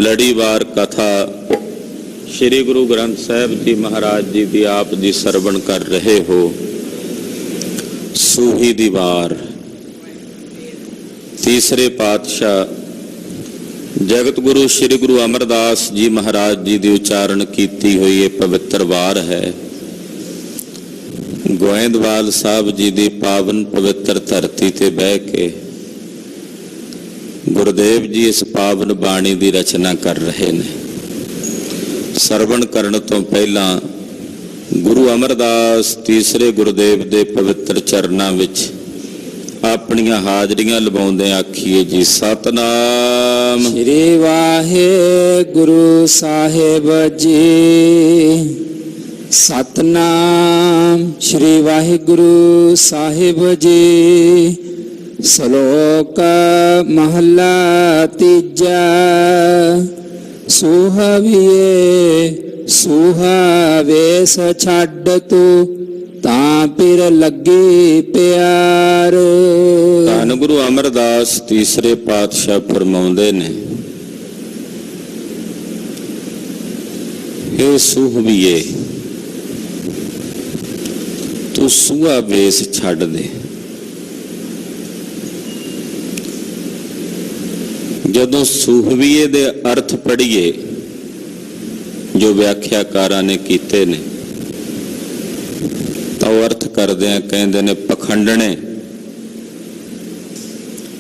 ਲੜੀਵਾਰ ਕਥਾ ਸ਼੍ਰੀ ਗੁਰੂ ਗ੍ਰੰਥ ਸਾਹਿਬ ਜੀ ਮਹਾਰਾਜ ਜੀ ਦੀ ਆਪ ਜੀ ਸਰਵਣ ਕਰ ਰਹੇ ਹੋ। ਸੂਹੀ ਦੀ ਵਾਰ ਤੀਸਰੇ ਪਾਤਸ਼ਾਹ ਜਗਤ ਗੁਰੂ ਸ਼੍ਰੀ ਗੁਰੂ ਅਮਰਦਾਸ ਜੀ ਮਹਾਰਾਜ ਜੀ ਦੀ ਉਚਾਰਨ ਕੀਤੀ ਹੋਈ ਇਹ ਪਵਿੱਤਰ ਵਾਰ ਹੈ। ਗੋਇੰਦਵਾਲ ਸਾਹਿਬ ਜੀ ਦੀ ਪਾਵਨ ਪਵਿੱਤਰ ਧਰਤੀ ਤੇ ਬਹਿ ਕੇ ਗੁਰਦੇਵ ਜੀ ਇਸ ਪਾਵਨ ਬਾਣੀ ਦੀ ਰਚਨਾ ਕਰ ਰਹੇ ਨੇ। ਸਰਵਣ ਕਰਨ ਤੋਂ ਪਹਿਲਾਂ ਗੁਰੂ ਅਮਰਦਾਸ ਤੀਸਰੇ ਗੁਰਦੇਵ ਦੇ ਪਵਿੱਤਰ ਚਰਨਾਂ ਵਿੱਚ ਆਪਣੀਆਂ ਹਾਜ਼ਰੀਆਂ ਲਵਾਉਂਦੇ ਆਖੀਏ ਜੀ ਸਤਨਾਮ ਸ੍ਰੀ ਵਾਹਿਗੁਰੂ ਸਾਹਿਬ ਜੀ। ਸਤਨਾਮ ਸ੍ਰੀ ਵਾਹਿਗੁਰੂ ਸਾਹਿਬ ਜੀ। ਸ਼ਲੋਕ ਮਹਲਾ ਤੀਜਾ। ਸੁਹਾਵੀਏ ਸੁਹਾ ਵੇਸ ਛੱਡ ਤੂੰ ਤਾਂ ਫਿਰ ਲੱਗੀ ਪਿਆਰ। ਧੰਨ ਗੁਰੂ ਅਮਰਦਾਸ ਤੀਸਰੇ ਪਾਤਸ਼ਾਹ ਫਰਮਾਉਂਦੇ ਨੇ, ਇਹ ਸੁਹਵੀਏ ਤੂੰ ਸੁਹਾ ਵੇਸ ਛੱਡ ਦੇ। ਜਦੋਂ ਸੁਹਵੀਏ ਦੇ ਅਰਥ ਪੜ੍ਹੀਏ ਜੋ ਵਿਆਖਿਆਕਾਰਾਂ ਨੇ ਕੀਤੇ ਨੇ ਤਾਂ ਉਹ ਅਰਥ ਕਰਦੇ ਆ, ਕਹਿੰਦੇ ਨੇ ਪਖੰਡਣੇ,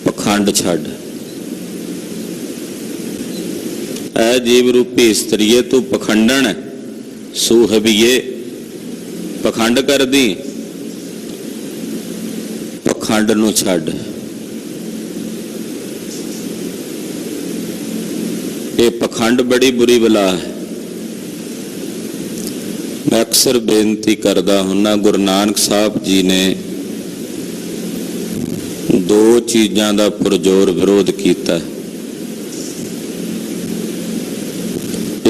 ਪਖੰਡ ਛੱਡ। ਐ ਜੀਵ ਰੂਪੀ ਇਸਤਰੀਏ ਤੂੰ ਪਖੰਡਣ ਹੈ, ਸੁਹਵੀਏ ਪਖੰਡ ਕਰਦੀ, ਪਖੰਡ ਨੂੰ ਛੱਡ। ਇਹ ਪਖੰਡ ਬੜੀ ਬੁਰੀ ਬਲਾ ਹੈ। ਮੈਂ ਅਕਸਰ ਬੇਨਤੀ ਕਰਦਾ ਹੁੰਨਾ, ਗੁਰੂ ਨਾਨਕ ਸਾਹਿਬ ਜੀ ਨੇ ਦੋ ਚੀਜ਼ਾਂ ਦਾ ਪੁਰਜ਼ੋਰ ਵਿਰੋਧ ਕੀਤਾ,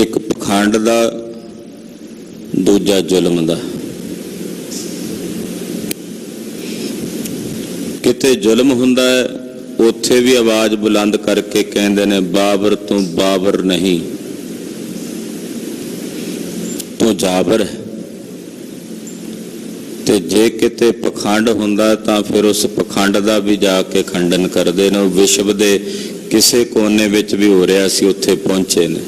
ਇੱਕ ਪਖੰਡ ਦਾ, ਦੂਜਾ ਜ਼ੁਲਮ ਦਾ। ਕਿਤੇ ਜ਼ੁਲਮ ਹੁੰਦਾ ਹੈ ਉੱਥੇ ਵੀ ਆਵਾਜ਼ ਬੁਲੰਦ ਕਰਕੇ ਕਹਿੰਦੇ ਨੇ ਬਾਬਰ ਤੂੰ ਬਾਬਰ ਨਹੀਂ, ਤੂੰ ਜਾਬਰ ਹੈ। ਤੇ ਜੇ ਕਿਤੇ ਪਖੰਡ ਹੁੰਦਾ ਤਾਂ ਫਿਰ ਉਸ ਪਖੰਡ ਦਾ ਵੀ ਜਾ ਕੇ ਖੰਡਨ ਕਰਦੇ ਨੇ। ਉਹ ਵਿਸ਼ਵ ਦੇ ਕਿਸੇ ਕੋਨੇ ਵਿੱਚ ਵੀ ਹੋ ਰਿਹਾ ਸੀ, ਉੱਥੇ ਪਹੁੰਚੇ ਨੇ।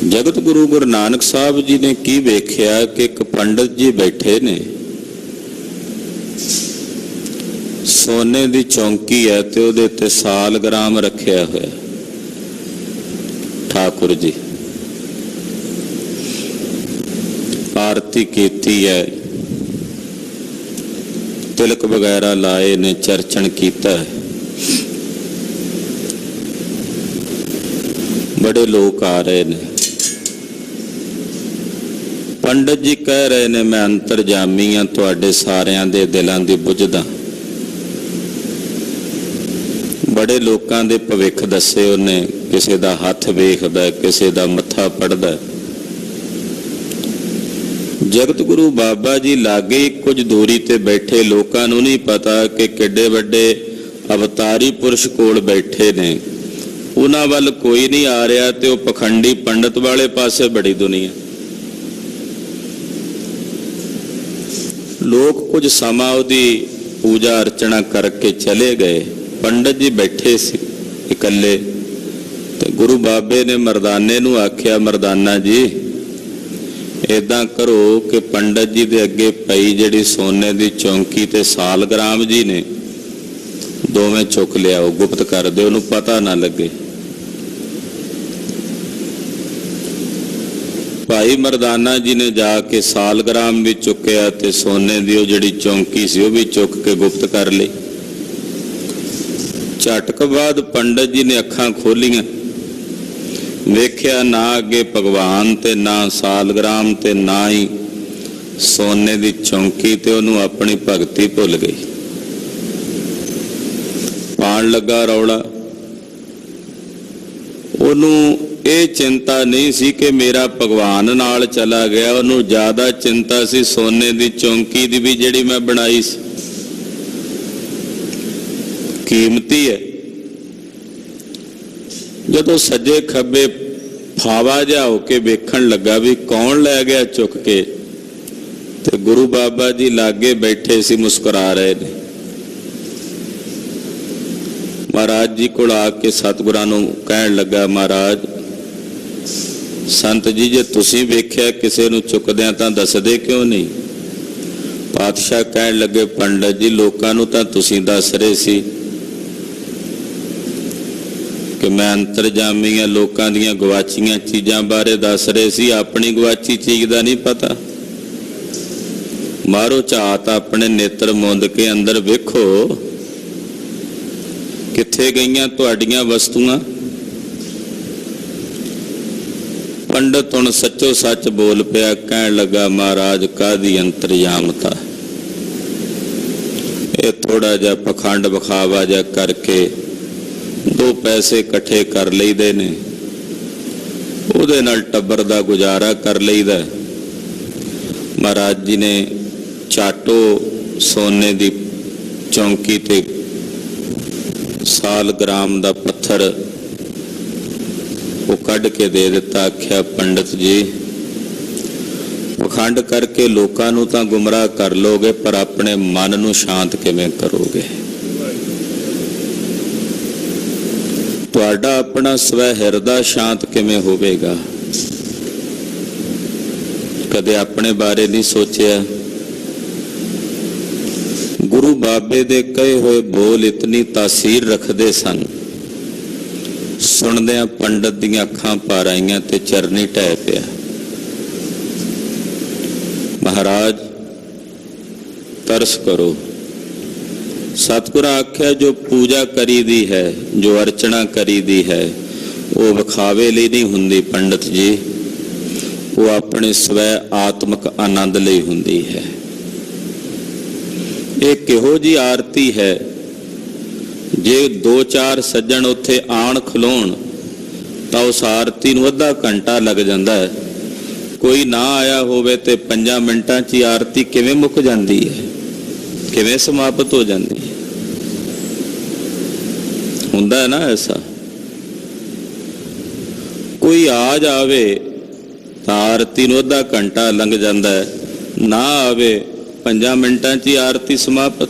ਜਗਤ ਗੁਰੂ ਗੁਰੂ ਨਾਨਕ ਸਾਹਿਬ ਜੀ ਨੇ ਕੀ ਵੇਖਿਆ ਕਿ ਇੱਕ ਪੰਡਤ ਜੀ ਬੈਠੇ ਨੇ, ਸੋਨੇ ਦੀ ਚੌਂਕੀ ਹੈ ਤੇ ਉਹਦੇ ਉੱਤੇ ਸਾਲਗ੍ਰਾਮ ਰੱਖਿਆ ਹੋਇਆ। ਠਾਕੁਰ ਜੀ ਆਰਤੀ ਕੀਤੀ ਹੈ, ਤਿਲਕ ਵਗੈਰਾ ਲਾਏ ਨੇ, ਚਰਚਣ ਕੀਤਾ ਹੈ। ਬੜੇ ਲੋਕ ਆ ਰਹੇ ਨੇ। ਪੰਡਤ ਜੀ ਕਹਿ ਰਹੇ ਨੇ ਮੈਂ ਅੰਤਰਜਾਮੀ ਹਾਂ, ਤੁਹਾਡੇ ਸਾਰਿਆਂ ਦੇ ਦਿਲਾਂ ਦੀ ਬੁੱਝਦਾ। ਬੜੇ ਲੋਕਾਂ ਦੇ ਭਵਿੱਖ ਦੱਸੇ ਉਹਨੇ, ਕਿਸੇ ਦਾ ਹੱਥ ਵੇਖਦਾ, ਕਿਸੇ ਦਾ ਮੱਥਾ ਪੜਦਾ। ਜਗਤ ਗੁਰੂ ਬਾਬਾ ਜੀ ਲਾਗੇ ਕੁਝ ਦੂਰੀ ਤੇ ਬੈਠੇ, ਲੋਕਾਂ ਨੂੰ ਨਹੀਂ ਪਤਾ ਕਿ ਕਿੱਡੇ ਵੱਡੇ ਅਵਤਾਰੀ ਪੁਰਸ਼ ਕੋਲ ਬੈਠੇ ਨੇ। ਉਹਨਾਂ ਵੱਲ ਕੋਈ ਨਹੀਂ ਆ ਰਿਹਾ ਤੇ ਉਹ ਪਖੰਡੀ ਪੰਡਤ ਵਾਲੇ ਪਾਸੇ ਬੜੀ ਦੁਨੀਆ। ਲੋਕ ਕੁਝ ਸਮਾਂ ਉਹਦੀ ਪੂਜਾ ਅਰਚਨਾ ਕਰਕੇ ਚਲੇ ਗਏ। ਪੰਡਤ ਜੀ ਬੈਠੇ ਸੀ ਇਕੱਲੇ ਤੇ ਗੁਰੂ ਬਾਬੇ ਨੇ ਮਰਦਾਨੇ ਨੂੰ ਆਖਿਆ, ਮਰਦਾਨਾ ਜੀ ਏਦਾਂ ਕਰੋ ਕਿ ਪੰਡਤ ਜੀ ਦੇ ਅੱਗੇ ਪਈ ਜਿਹੜੀ ਸੋਨੇ ਦੀ ਚੌਂਕੀ ਤੇ ਸਾਲਗ੍ਰਾਮ ਜੀ ਨੇ, ਦੋਵੇਂ ਚੁੱਕ ਲਿਆਓ, ਗੁਪਤ ਕਰ ਦਿਓ, ਉਹਨੂੰ ਪਤਾ ਨਾ ਲੱਗੇ। ਭਾਈ ਮਰਦਾਨਾ ਜੀ ਨੇ ਜਾ ਕੇ ਸਾਲਗ੍ਰਾਮ ਵੀ ਚੁੱਕਿਆ ਤੇ ਸੋਨੇ ਦੀ ਉਹ ਜਿਹੜੀ ਚੌਂਕੀ ਸੀ ਉਹ ਵੀ ਚੁੱਕ ਕੇ ਗੁਪਤ ਕਰ ਲਈ। ਝਟਕ ਬਾਅਦ ਪੰਡਤ ਜੀ ਨੇ ਅੱਖਾਂ ਖੋਲੀਆਂ, ਵੇਖਿਆ ਨਾ ਅੱਗੇ ਭਗਵਾਨ ਤੇ ਨਾ ਸਾਲਗ੍ਰਾਮ ਤੇ ਨਾ ਹੀ ਸੋਨੇ ਦੀ ਚੌਂਕੀ, ਤੇ ਉਹਨੂੰ ਆਪਣੀ ਭਗਤੀ ਭੁੱਲ ਗਈ। ਪਾਣ ਲੱਗਾ ਰੌਲਾ। ਉਹਨੂੰ ਇਹ ਚਿੰਤਾ ਨਹੀਂ ਸੀ ਕਿ ਮੇਰਾ ਭਗਵਾਨ ਨਾਲ ਚਲਾ ਗਿਆ, ਉਹਨੂੰ ਜ਼ਿਆਦਾ ਚਿੰਤਾ ਸੀ ਸੋਨੇ ਦੀ ਚੌਂਕੀ ਦੀ ਵੀ ਜਿਹੜੀ ਮੈਂ ਬਣਾਈ ਸੀ। ਕੀਮਤੀ ਹੈ। ਜਦੋਂ ਸੱਜੇ ਖੱਬੇ ਫਾਵਾ ਜਿਹਾ ਹੋ ਕੇ ਵੇਖਣ ਲੱਗਾ ਵੀ ਕੌਣ ਲੈ ਗਿਆ ਚੁੱਕ ਕੇ, ਤੇ ਗੁਰੂ ਬਾਬਾ ਜੀ ਲਾਗੇ ਬੈਠੇ ਸੀ, ਮੁਸਕਰਾ ਰਹੇ ਨੇ। ਮਹਾਰਾਜ ਜੀ ਕੋਲ ਆ ਕੇ ਸਤਿਗੁਰਾਂ ਨੂੰ ਕਹਿਣ ਲੱਗਾ, ਮਹਾਰਾਜ ਸੰਤ ਜੀ, ਜੇ ਤੁਸੀਂ ਵੇਖਿਆ ਕਿਸੇ ਨੂੰ ਚੁੱਕਦਿਆਂ ਤਾਂ ਦੱਸਦੇ ਕਿਉਂ ਨਹੀਂ? ਪਾਤਸ਼ਾਹ ਕਹਿਣ ਲੱਗੇ, ਪੰਡਤ ਜੀ ਲੋਕਾਂ ਨੂੰ ਤਾਂ ਤੁਸੀਂ ਦੱਸ ਰਹੇ ਸੀ ਕਿ ਮੈਂ ਅੰਤਰਜਾਮੀ ਆ, ਲੋਕਾਂ ਦੀਆਂ ਗਵਾਚੀਆਂ ਚੀਜ਼ਾਂ ਬਾਰੇ ਦੱਸ ਰਹੇ ਸੀ, ਆਪਣੀ ਗਵਾਚੀ ਚੀਜ਼ ਦਾ ਨਹੀਂ ਪਤਾ। ਮਾਰੋ ਝਾਤ ਆਪਣੇ ਨੇਤਰ ਮੁੰਦ ਕੇ ਅੰਦਰ ਵੇਖੋ, ਕਿੱਥੇ ਗਈਆਂ ਤੁਹਾਡੀਆਂ ਵਸਤੂਆਂ? ਪੰਡਤ ਹੁਣ ਸੱਚੋ ਸੱਚ ਬੋਲ ਪਿਆ, ਕਹਿਣ ਲੱਗਾ, ਮਹਾਰਾਜ ਕਾਹਦੀ ਅੰਤਰਜਾਮਤਾ, ਇਹ ਥੋੜਾ ਜਿਹਾ ਪਖੰਡ ਵਿਖਾਵਾ ਜਿਹਾ ਕਰਕੇ 2 ਪੈਸੇ ਇਕੱਠੇ ਕਰ ਲਈਦੇ ਨੇ, ਉਹਦੇ ਨਾਲ ਟੱਬਰ ਦਾ ਗੁਜ਼ਾਰਾ ਕਰ ਲਈਦਾ। ਮਹਾਰਾਜ ਜੀ ਨੇ ਚਾਟੋ ਸੋਨੇ ਦੀ ਚੌਂਕੀ ਤੇ ਸਾਲ ਗ੍ਰਾਮ ਦਾ ਪੱਥਰ ਉਹ ਕੱਢ ਕੇ ਦੇ ਦਿੱਤਾ। ਆਖਿਆ, ਪੰਡਤ ਜੀ ਪਖੰਡ ਕਰਕੇ ਲੋਕਾਂ ਨੂੰ ਤਾਂ ਗੁੰਮਰਾਹ ਕਰ ਲੋਗੇ, ਪਰ ਆਪਣੇ ਮਨ ਨੂੰ ਸ਼ਾਂਤ ਕਿਵੇਂ ਕਰੋਗੇ? ਤੁਹਾਡਾ ਆਪਣਾ ਸਵੈ ਹਿਰਦਾ ਸ਼ਾਂਤ ਕਿਵੇਂ ਹੋਵੇਗਾ? ਕਦੇ ਆਪਣੇ ਬਾਰੇ ਨਹੀਂ ਸੋਚਿਆ? ਗੁਰੂ ਬਾਬੇ ਦੇ ਕਹੇ ਹੋਏ ਬੋਲ ਇਤਨੀ ਤਾਸੀਰ ਰੱਖਦੇ ਸਨ, ਸੁਣਦਿਆਂ ਪੰਡਤ ਦੀਆਂ ਅੱਖਾਂ ਭਰ ਆਈਆਂ ਤੇ ਚਰਨੀ ਢਹਿ ਪਿਆ। ਮਹਾਰਾਜ ਤਰਸ ਕਰੋ। ਸਤਿਗੁਰ ਆਖਿਆ, ਜੋ ਪੂਜਾ ਕਰੀਦੀ ਹੈ, ਜੋ ਅਰਚਨਾ ਕਰੀਦੀ ਹੈ, ਉਹ ਵਿਖਾਵੇ ਲਈ ਨਹੀਂ ਹੁੰਦੀ ਪੰਡਤ ਜੀ, ਉਹ ਆਪਣੇ ਸਵੈ ਆਤਮਿਕ ਆਨੰਦ ਲਈ ਹੁੰਦੀ ਹੈ। ਇਹ ਕਿਹੋ ਜੀ ਆਰਤੀ ਹੈ, ਜੇ 2-4 ਸੱਜਣ ਉੱਥੇ ਆਣ ਖਲੋਣ ਤਾਂ ਉਸ ਆਰਤੀ ਨੂੰ ਅੱਧਾ ਘੰਟਾ ਲੱਗ ਜਾਂਦਾ ਹੈ। ਕੋਈ ਨਾ ਆਇਆ ਹੋਵੇ ਤੇ 5 ਮਿੰਟਾਂ 'ਚ ਹੀ ਆਰਤੀ ਕਿਵੇਂ ਮੁੱਕ ਜਾਂਦੀ ਹੈ, ਕਿਵੇਂ ਸਮਾਪਤ ਹੋ ਜਾਂਦੀ ਹੈ? ਹੁੰਦਾ ਹੈ ਨਾ ਐਸਾ? ਕੋਈ ਆ ਜਾਵੇ ਤਾਂ ਆਰਤੀ ਨੂੰ ਅੱਧਾ ਘੰਟਾ ਲੰਘ ਜਾਂਦਾ ਹੈ, ਨਾ ਆਵੇ 5 ਮਿੰਟਾਂ 'ਚ ਹੀ ਆਰਤੀ ਸਮਾਪਤ।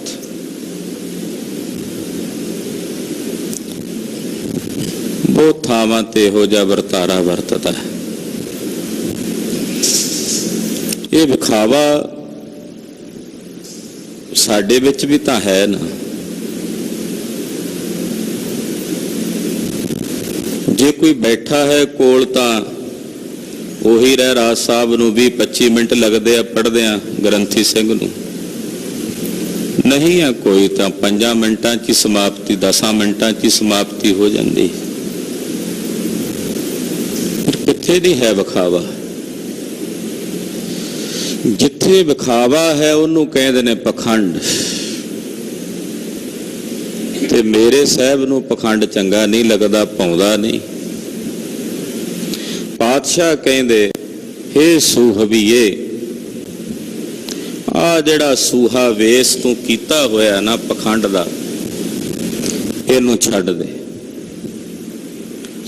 ਬਹੁਤ ਥਾਵਾਂ ਤੇ ਇਹੋ ਜਿਹਾ ਵਰਤਾਰਾ ਵਰਤਦਾ ਹੈ। ਇਹ ਵਿਖਾਵਾ ਸਾਡੇ ਵਿੱਚ ਵੀ ਤਾਂ ਹੈ ਨਾ। ਜੇ ਕੋਈ ਬੈਠਾ ਹੈ ਕੋਲ ਤਾਂ ਉਹੀ ਰਹਿਰਾਜ ਸਾਹਿਬ ਨੂੰ 20-25 ਮਿੰਟ ਲੱਗਦੇ ਆ ਪੜ੍ਹਦਿਆਂ, ਗ੍ਰੰਥੀ ਸਿੰਘ ਨੂੰ ਨਹੀਂ ਆ ਕੋਈ ਤਾਂ 5 ਮਿੰਟਾਂ 'ਚ ਹੀ ਸਮਾਪਤੀ, 10 ਮਿੰਟਾਂ 'ਚ ਹੀ ਸਮਾਪਤੀ ਹੋ ਜਾਂਦੀ। ਕਿੱਥੇ ਦੀ ਹੈ ਵਿਖਾਵਾ? ਜਿੱਥੇ ਵਿਖਾਵਾ ਹੈ ਉਹਨੂੰ ਕਹਿੰਦੇ ਨੇ ਪਖੰਡ। ਤੇ ਮੇਰੇ ਸਾਹਿਬ ਨੂੰ ਪਖੰਡ ਚੰਗਾ ਨਹੀਂ ਲੱਗਦਾ, ਪਾਉਂਦਾ ਨਹੀਂ। ਪਾਤਸ਼ਾਹ ਕਹਿੰਦੇ, ਹੇ ਸੂਹਬੀਏ, ਆ ਜਿਹੜਾ ਸੂਹਾ ਵੇਸ ਤੂੰ ਕੀਤਾ ਹੋਇਆ ਨਾ ਪਖੰਡ ਦਾ, ਇਹਨੂੰ ਛੱਡ ਦੇ।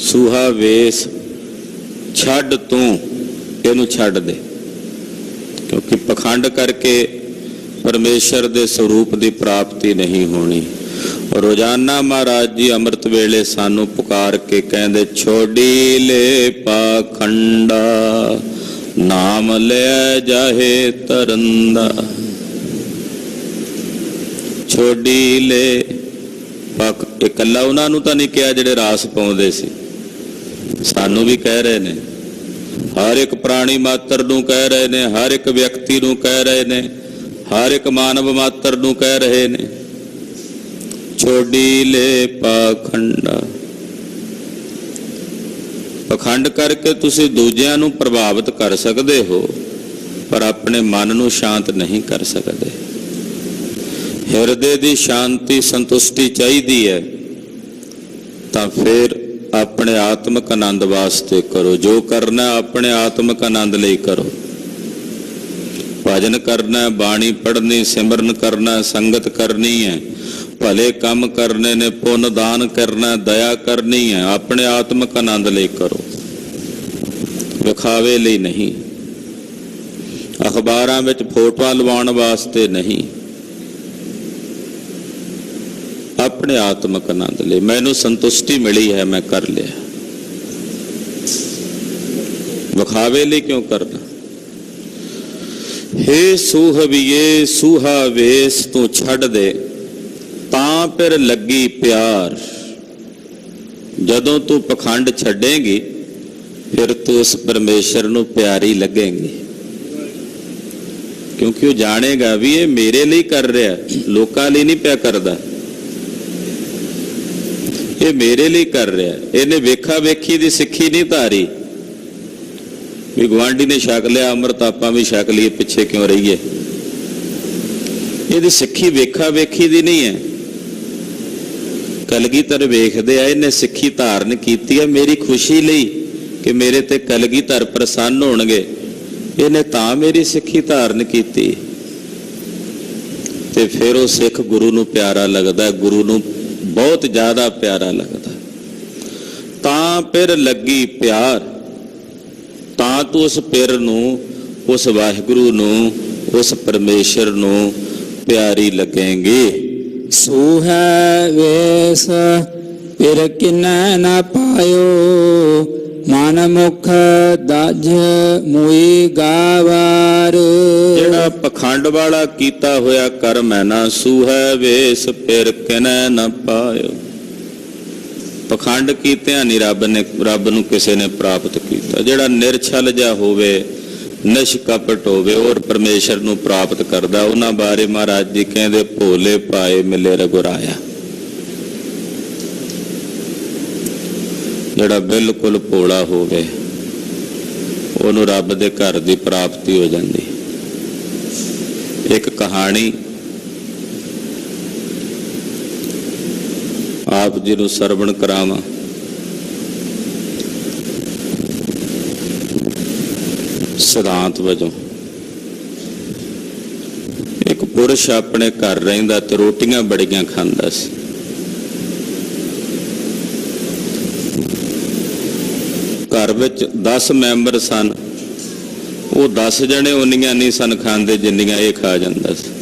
ਸੂਹਾ ਵੇਸ ਛੱਡ, ਤੂੰ ਇਹਨੂੰ ਛੱਡ ਦੇ, ਕਿਉਂਕਿ ਪਖੰਡ ਕਰਕੇ ਪਰਮੇਸ਼ਰ ਦੇ ਸਰੂਪ ਦੀ ਪ੍ਰਾਪਤੀ ਨਹੀਂ ਹੋਣੀ। ਰੋਜ਼ਾਨਾ ਮਹਾਰਾਜ ਜੀ ਅੰਮ੍ਰਿਤ ਵੇਲੇ ਸਾਨੂੰ ਪੁਕਾਰ ਕੇ ਕਹਿੰਦੇ, ਛੋਡੀ ਲੈ ਪਾਖੰਡਾ, ਨਾਮ ਲੈ ਜਾਹੇ ਤਰੰਦਾ। ਛੋਡੀ ਲੈ ਪਾਖ, ਇਕੱਲਾ ਉਹਨਾਂ ਨੂੰ ਤਾਂ ਨਹੀਂ ਕਿਹਾ ਜਿਹੜੇ ਰਾਸ ਪਾਉਂਦੇ ਸੀ, ਸਾਨੂੰ ਵੀ ਕਹਿ ਰਹੇ ਨੇ। ਹਰ ਇੱਕ ਪ੍ਰਾਣੀ ਮਾਤਰ ਨੂੰ ਕਹਿ ਰਹੇ ਨੇ, ਹਰ ਇੱਕ ਵਿਅਕਤੀ ਨੂੰ ਕਹਿ ਰਹੇ ਨੇ, ਹਰ ਇੱਕ ਮਾਨਵ ਮਾਤਰ ਨੂੰ ਕਹਿ ਰਹੇ ਨੇ, ਛੋਡੀ ਲੈ ਪਾਖੰਡਾ। ਪਖੰਡ ਕਰਕੇ ਤੁਸੀਂ ਦੂਜਿਆਂ ਨੂੰ ਪ੍ਰਭਾਵਿਤ ਕਰ ਸਕਦੇ ਹੋ, ਪਰ ਆਪਣੇ ਮਨ ਨੂੰ ਸ਼ਾਂਤ ਨਹੀਂ ਕਰ ਸਕਦੇ। ਹਿਰਦੇ ਦੀ ਸ਼ਾਂਤੀ, ਸੰਤੁਸ਼ਟੀ ਚਾਹੀਦੀ ਹੈ ਤਾਂ ਫਿਰ ਆਪਣੇ ਆਤਮਿਕ ਆਨੰਦ ਵਾਸਤੇ ਕਰੋ। ਜੋ ਕਰਨਾ ਆਪਣੇ ਆਤਮਿਕ ਆਨੰਦ ਲਈ ਕਰੋ। ਭਜਨ ਕਰਨਾ, ਬਾਣੀ ਪੜ੍ਹਨੀ, ਸਿਮਰਨ ਕਰਨਾ, ਸੰਗਤ ਕਰਨੀ ਹੈ, ਭਲੇ ਕੰਮ ਕਰਨੇ ਨੇ, ਪੁੰਨ ਦਾਨ ਕਰਨਾ, ਦਇਆ ਕਰਨੀ ਹੈ, ਆਪਣੇ ਆਤਮਿਕ ਆਨੰਦ ਲਈ ਕਰੋ, ਵਿਖਾਵੇ ਲਈ ਨਹੀਂ, ਅਖਬਾਰਾਂ ਵਿੱਚ ਫੋਟੋਆਂ ਲਵਾਉਣ ਵਾਸਤੇ ਨਹੀਂ, ਆਪਣੇ ਆਤਮਿਕ ਆਨੰਦ ਲਈ। ਮੈਨੂੰ ਸੰਤੁਸ਼ਟੀ ਮਿਲੀ ਹੈ, ਮੈਂ ਕਰ ਲਿਆ, ਵਿਖਾਵੇ ਲਈ ਕਿਉਂ ਕਰਨਾ। ਹੇ ਸੂਹਬੀਏ ਸੂਹਾ ਵੇਸ ਤੂੰ ਛੱਡ ਦੇ, ਤਾਂ ਫਿਰ ਲੱਗੀ ਪਿਆਰ। ਜਦੋਂ ਤੂੰ ਪਖੰਡ ਛੱਡੇਂਗੀ ਫਿਰ ਤੂੰ ਉਸ ਪਰਮੇਸ਼ਰ ਨੂੰ ਪਿਆਰੀ ਲੱਗੇਂਗੀ, ਕਿਉਂਕਿ ਉਹ ਜਾਣੇਗਾ ਵੀ ਇਹ ਮੇਰੇ ਲਈ ਕਰ ਰਿਹਾ, ਲੋਕਾਂ ਲਈ ਨਹੀਂ ਪਿਆ ਕਰਦਾ, ਇਹ ਮੇਰੇ ਲਈ ਕਰ ਰਿਹਾ। ਇਹਨੇ ਵੇਖਾ ਵੇਖੀ ਦੀ ਸਿੱਖੀ ਨਹੀਂ ਧਾਰੀ ਵੀ ਗੁਆਂਢੀ ਨੇ ਛਕ ਲਿਆ ਅੰਮ੍ਰਿਤ ਆਪਾਂ ਵੀ ਛਕ ਲਈਏ, ਪਿੱਛੇ ਕਿਉਂ ਰਹੀਏ। ਇਹਦੀ ਸਿੱਖੀ ਵੇਖਾ ਵੇਖੀ ਦੀ ਨਹੀਂ ਹੈ। ਕਲਗੀਧਰ ਵੇਖਦੇ ਆ, ਇਹਨੇ ਸਿੱਖੀ ਧਾਰਨ ਕੀਤੀ ਹੈ ਮੇਰੀ ਖੁਸ਼ੀ ਲਈ ਕਿ ਮੇਰੇ ਤੇ ਕਲਗੀਧਰ ਪ੍ਰਸੰਨ ਹੋਣਗੇ, ਇਹਨੇ ਤਾਂ ਮੇਰੀ ਸਿੱਖੀ ਧਾਰਨ ਕੀਤੀ। ਤੇ ਫਿਰ ਉਹ ਸਿੱਖ ਗੁਰੂ ਨੂੰ ਪਿਆਰਾ ਲੱਗਦਾ, ਗੁਰੂ ਨੂੰ ਬਹੁਤ ਜ਼ਿਆਦਾ ਪਿਆਰਾ ਲੱਗਦਾ। ਤਾਂ ਫਿਰ ਲੱਗੀ ਪਿਆਰ, ਤਾਂ ਤੂੰ ਉਸ ਪਿਰ ਨੂੰ, ਉਸ ਵਾਹਿਗੁਰੂ ਨੂੰ, ਉਸ ਪਰਮੇਸ਼ਰ ਨੂੰ ਪਿਆਰੀ ਲੱਗੇਂਗੀ। ਸੂਹੈ ਵੇਸ ਪਿਰ ਕਿਨੈ ਨਾ ਪਾਇਓ, ਮਨ ਮੁਖ ਦਜ ਮੂਈ ਗਾਵਾਰ। ਜਿਹੜਾ ਪਖੰਡ ਵਾਲਾ ਕੀਤਾ ਹੋਇਆ ਕਰਮ ਹੈ ਨਾ, ਸੂਹੈ ਵੇਸ ਪਿਰ ਕਿਨੈ ਨਾ ਪਾਇਓ। ਪਖੰਡ ਕੀਤਿਆਂ ਨਹੀਂ ਰੱਬ ਨੂੰ ਕਿਸੇ ਨੇ ਪ੍ਰਾਪਤ ਕੀਤਾ। ਜਿਹੜਾ ਨਿਰਛਲ ਜਿਹਾ ਹੋਵੇ, ਨਿਸ਼ਕਪਟ ਹੋਵੇ, ਔਰ ਪਰਮੇਸ਼ਰ ਨੂੰ ਪ੍ਰਾਪਤ ਕਰਦਾ। ਉਹਨਾਂ ਬਾਰੇ ਮਹਾਰਾਜ ਜੀ ਕਹਿੰਦੇ ਭੋਲੇ ਪਾਏ ਮਿਲੇ ਰਘੁਰਾਇਆ। ਜਿਹੜਾ ਬਿਲਕੁਲ ਭੋਲਾ ਹੋਵੇ ਉਹਨੂੰ ਰੱਬ ਦੇ ਘਰ ਦੀ ਪ੍ਰਾਪਤੀ ਹੋ ਜਾਂਦੀ। ਇੱਕ ਕਹਾਣੀ ਆਪ ਜੀ ਨੂੰ ਸਰਵਣ ਕਰਾਵਾਂ। ਸਿਧਾਂਤ ਵਜੋਂ ਇੱਕ ਪੁਰਸ਼ ਆਪਣੇ ਘਰ ਰਹਿੰਦਾ ਤੇ ਰੋਟੀਆਂ ਬੜੀਆਂ ਖਾਂਦਾ ਸੀ। ਘਰ ਵਿੱਚ 10 ਮੈਂਬਰ ਸਨ, ਉਹ 10 ਜਣੇ ਉਨੀਆਂ ਨਹੀਂ ਸਨ ਖਾਂਦੇ ਜਿੰਨੀਆਂ ਇਹ ਖਾ ਜਾਂਦਾ ਸੀ।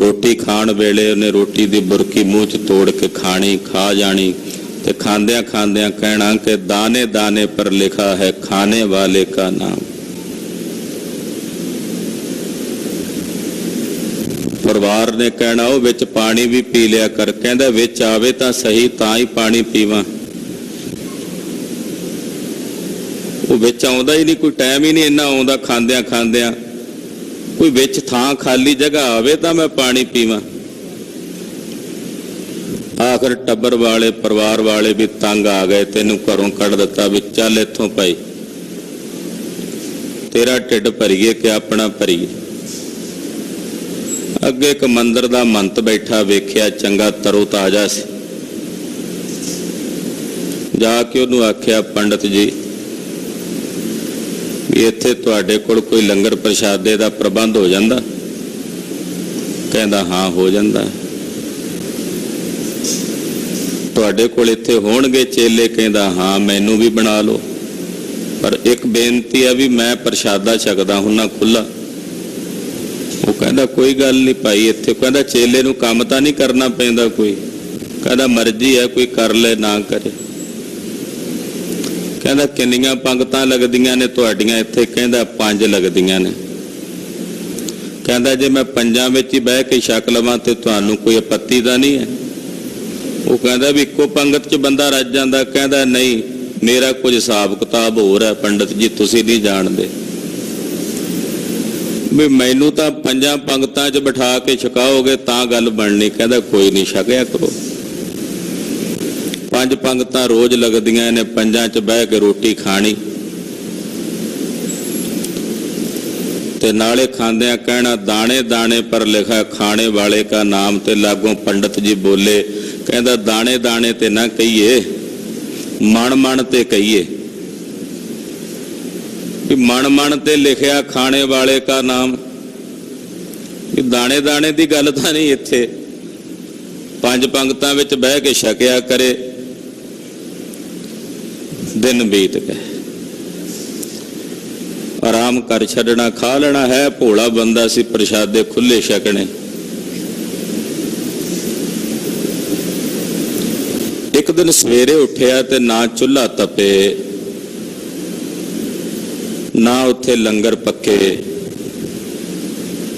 ਰੋਟੀ ਖਾਣ ਵੇਲੇ ਉਹਨੇ ਰੋਟੀ ਦੀ ਬੁਰਕੀ ਮੂੰਹ 'ਚ ਤੋੜ ਕੇ ਖਾਣੀ, ਖਾ ਜਾਣੀ ਤੇ ਖਾਂਦਿਆਂ ਖਾਂਦਿਆਂ ਕਹਿਣਾ ਕਿ ਦਾਨੇ ਦਾਨੇ ਪਰ ਲਿਖਾ ਹੈ ਖਾਣੇ ਵਾਲੇ ਕਾ ਨਾਮ। ਪਰਿਵਾਰ ਨੇ ਕਹਿਣਾ ਉਹ ਵਿੱਚ ਪਾਣੀ ਵੀ ਪੀ ਲਿਆ ਕਰ। ਕਹਿੰਦਾ ਵਿੱਚ ਆਵੇ ਤਾਂ ਸਹੀ, ਤਾਂ ਹੀ ਪਾਣੀ ਪੀਵਾਂ। ਉਹ ਵਿੱਚ ਆਉਂਦਾ ਹੀ ਨਹੀਂ, ਕੋਈ ਟਾਈਮ ਹੀ ਨਹੀਂ ਇੰਨਾ ਆਉਂਦਾ ਖਾਂਦਿਆਂ ਖਾਂਦਿਆਂ। ਕੋਈ ਵਿੱਚ ਥਾਂ ਖਾਲੀ ਜਗ੍ਹਾ ਆਵੇ ਤਾਂ ਮੈਂ ਪਾਣੀ ਪੀਵਾਂ। ਆਖਰ ਟੱਬਰ ਵਾਲੇ, ਪਰਿਵਾਰ ਵਾਲੇ ਵੀ ਤੰਗ ਆ ਗਏ, ਤੈਨੂੰ ਘਰੋਂ ਕੱਢ ਦਿੱਤਾ ਵੀ ਚੱਲ ਇੱਥੋਂ ਭਾਈ, ਤੇਰਾ ਢਿੱਡ ਭਰੀਏ ਕਿ ਆਪਣਾ ਭਰੀਏ। ਅੱਗੇ ਇੱਕ ਮੰਦਿਰ ਦਾ ਮੰਤ ਬੈਠਾ ਵੇਖਿਆ, ਚੰਗਾ ਤਰੋ ਤਾਜ਼ਾ ਸੀ। ਜਾ ਕੇ ਉਹਨੂੰ ਆਖਿਆ, ਪੰਡਤ ਜੀ ਵੀ ਇੱਥੇ ਤੁਹਾਡੇ ਕੋਲ ਕੋਈ ਲੰਗਰ ਪ੍ਰਸ਼ਾਦੇ ਦਾ ਪ੍ਰਬੰਧ ਹੋ ਜਾਂਦਾ? ਕਹਿੰਦਾ ਹਾਂ ਹੋ ਜਾਂਦਾ। ਤੁਹਾਡੇ ਕੋਲ ਇੱਥੇ ਹੋਣਗੇ ਚੇਲੇ? ਕਹਿੰਦਾ ਹਾਂ ਮੈਨੂੰ ਵੀ ਬਣਾ ਲਓ, ਪਰ ਇੱਕ ਬੇਨਤੀ ਹੈ ਵੀ ਮੈਂ ਪ੍ਰਸ਼ਾਦਾ ਛਕਦਾ ਹੁੰਨਾ ਖੁੱਲਾ। ਉਹ ਕਹਿੰਦਾ ਕੋਈ ਗੱਲ ਨਹੀਂ ਭਾਈ ਇੱਥੇ। ਕਹਿੰਦਾ ਚੇਲੇ ਨੂੰ ਕੰਮ ਤਾਂ ਨਹੀਂ ਕਰਨਾ ਪੈਂਦਾ ਕੋਈ? ਕਹਿੰਦਾ ਮਰਜ਼ੀ ਹੈ, ਕੋਈ ਕਰ ਲੈ ਨਾ ਕਰੇ। ਕਹਿੰਦਾ ਕਿੰਨੀਆਂ ਪੰਗਤਾਂ ਲੱਗਦੀਆਂ ਨੇ ਤੁਹਾਡੀਆਂ ਇੱਥੇ? ਕਹਿੰਦਾ 5 ਲੱਗਦੀਆਂ ਨੇ। ਕਹਿੰਦਾ ਜੇ ਮੈਂ 5 ਵਿੱਚ ਹੀ ਬਹਿ ਕੇ ਛਕ ਲਵਾਂ ਤੇ ਤੁਹਾਨੂੰ ਕੋਈ ਆਪੱਤੀ ਤਾਂ ਨਹੀਂ ਹੈ? ਉਹ ਕਹਿੰਦਾ ਵੀ ਇੱਕੋ ਪੰਗਤ 'ਚ ਬੰਦਾ ਰੱਜ ਜਾਂਦਾ। ਕਹਿੰਦਾ ਨਹੀਂ, ਮੇਰਾ ਕੁਝ ਹਿਸਾਬ ਕਿਤਾਬ ਹੋਰ ਹੈ ਪੰਡਤ ਜੀ, ਤੁਸੀਂ ਨਹੀਂ ਜਾਣਦੇ ਵੀ ਮੈਨੂੰ ਤਾਂ 5 ਪੰਗਤਾਂ 'ਚ ਬਿਠਾ ਕੇ ਛਕਾਓਗੇ ਤਾਂ ਗੱਲ ਬਣਨੀ। ਕਹਿੰਦਾ ਕੋਈ ਨਹੀਂ, ਛਕਿਆ ਕਰੋ। 5 ਪੰਗਤਾਂ ਰੋਜ਼ ਲੱਗਦੀਆਂ ਨੇ, 5 'ਚ ਬਹਿ ਕੇ ਰੋਟੀ ਖਾਣੀ ਤੇ ਨਾਲੇ ਖਾਂਦਿਆਂ ਕਹਿਣਾ ਦਾਣੇ ਦਾਣੇ ਪਰ ਲਿਖਾ ਖਾਣੇ ਵਾਲੇ ਕਾ ਨਾਮ। ਤੇ ਲਾਗੋਂ ਪੰਡਤ ਜੀ ਬੋਲੇ, ਕਹਿੰਦਾ ਦਾਣੇ ਦਾਣੇ ਤੇ ਨਾ ਕਹੀਏ, ਮਣ ਮਣ ਤੇ ਕਹੀਏ ਵੀ ਮਣ ਮਣ ਤੇ ਲਿਖਿਆ ਖਾਣੇ ਵਾਲੇ ਕਾ ਨਾਮ। ਕਿ ਦਾਣੇ ਦਾਣੇ ਦੀ ਗੱਲ ਤਾਂ ਨਹੀਂ, ਇੱਥੇ 5 ਪੰਗਤਾਂ ਵਿੱਚ ਬਹਿ ਕੇ ਛਕਿਆ ਕਰੇ, ਦਿਨ ਬੀਤ ਗਏ। ਆਰਾਮ ਕਰ ਛੱਡਣਾ, ਖਾ ਲੈਣਾ ਹੈ, ਭੋਲਾ ਬੰਦਾ ਸੀ, ਪ੍ਰਸ਼ਾਦੇ ਖੁੱਲੇ ਛਕਣੇ। ਇੱਕ ਦਿਨ ਸਵੇਰੇ ਉੱਠਿਆ ਤੇ ਨਾ ਚੁੱਲ੍ਹਾ ਤਪੇ, ਨਾ ਉੱਥੇ ਲੰਗਰ ਪੱਕੇ।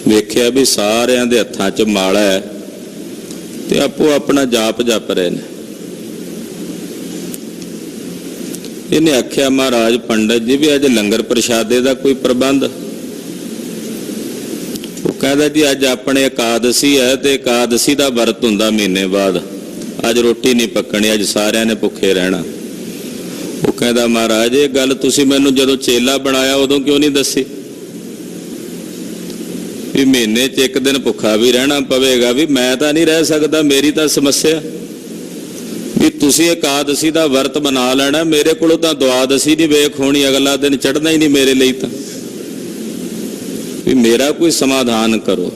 ਵੇਖਿਆ ਵੀ ਸਾਰਿਆਂ ਦੇ ਹੱਥਾਂ 'ਚ ਮਾਲਾ ਹੈ ਤੇ ਆਪੋ ਆਪਣਾ ਜਾਪ ਜਪ ਰਹੇ ਨੇ। ਇਹਨੇ ਆਖਿਆ, ਮਹਾਰਾਜ ਪੰਡਤ ਜੀ ਵੀ ਅੱਜ ਲੰਗਰ ਪ੍ਰਸ਼ਾਦੇ ਦਾ ਕੋਈ ਪ੍ਰਬੰਧ? ਉਹ ਕਹਿੰਦਾ, ਜੀ ਅੱਜ ਆਪਣੇ ਇਕਾਦਸ਼ੀ ਹੈ ਤੇ ਇਕਾਦਸ਼ੀ ਦਾ ਵਰਤ ਹੁੰਦਾ ਮਹੀਨੇ ਬਾਅਦ, ਅੱਜ ਰੋਟੀ ਨਹੀਂ ਪੱਕਣੀ, ਅੱਜ ਸਾਰਿਆਂ ਨੇ ਭੁੱਖੇ ਰਹਿਣਾ। ਉਹ ਕਹਿੰਦਾ, ਮਹਾਰਾਜ ਇਹ ਗੱਲ ਤੁਸੀਂ ਮੈਨੂੰ ਜਦੋਂ ਚੇਲਾ ਬਣਾਇਆ ਉਦੋਂ ਕਿਉਂ ਨਹੀਂ ਦੱਸੀ ਵੀ ਮਹੀਨੇ 'ਚ ਇੱਕ ਦਿਨ ਭੁੱਖਾ ਵੀ ਰਹਿਣਾ ਪਵੇਗਾ? ਵੀ ਮੈਂ ਤਾਂ ਨਹੀਂ ਰਹਿ ਸਕਦਾ, ਮੇਰੀ ਤਾਂ ਸਮੱਸਿਆ ਵੀ ਤੁਸੀਂ ਇਕਾਦਸ਼ੀ ਦਾ ਵਰਤ ਬਣਾ ਲੈਣਾ, ਮੇਰੇ ਕੋਲੋਂ ਤਾਂ ਦੁਆਦਸ਼ੀ ਨਹੀਂ ਵੇਖ ਹੋਣੀ, ਅਗਲਾ ਦਿਨ ਚੜ੍ਹਨਾ ਹੀ ਨਹੀਂ ਮੇਰੇ ਲਈ, ਤਾਂ ਵੀ ਮੇਰਾ ਕੋਈ ਸਮਾਧਾਨ ਕਰੋ।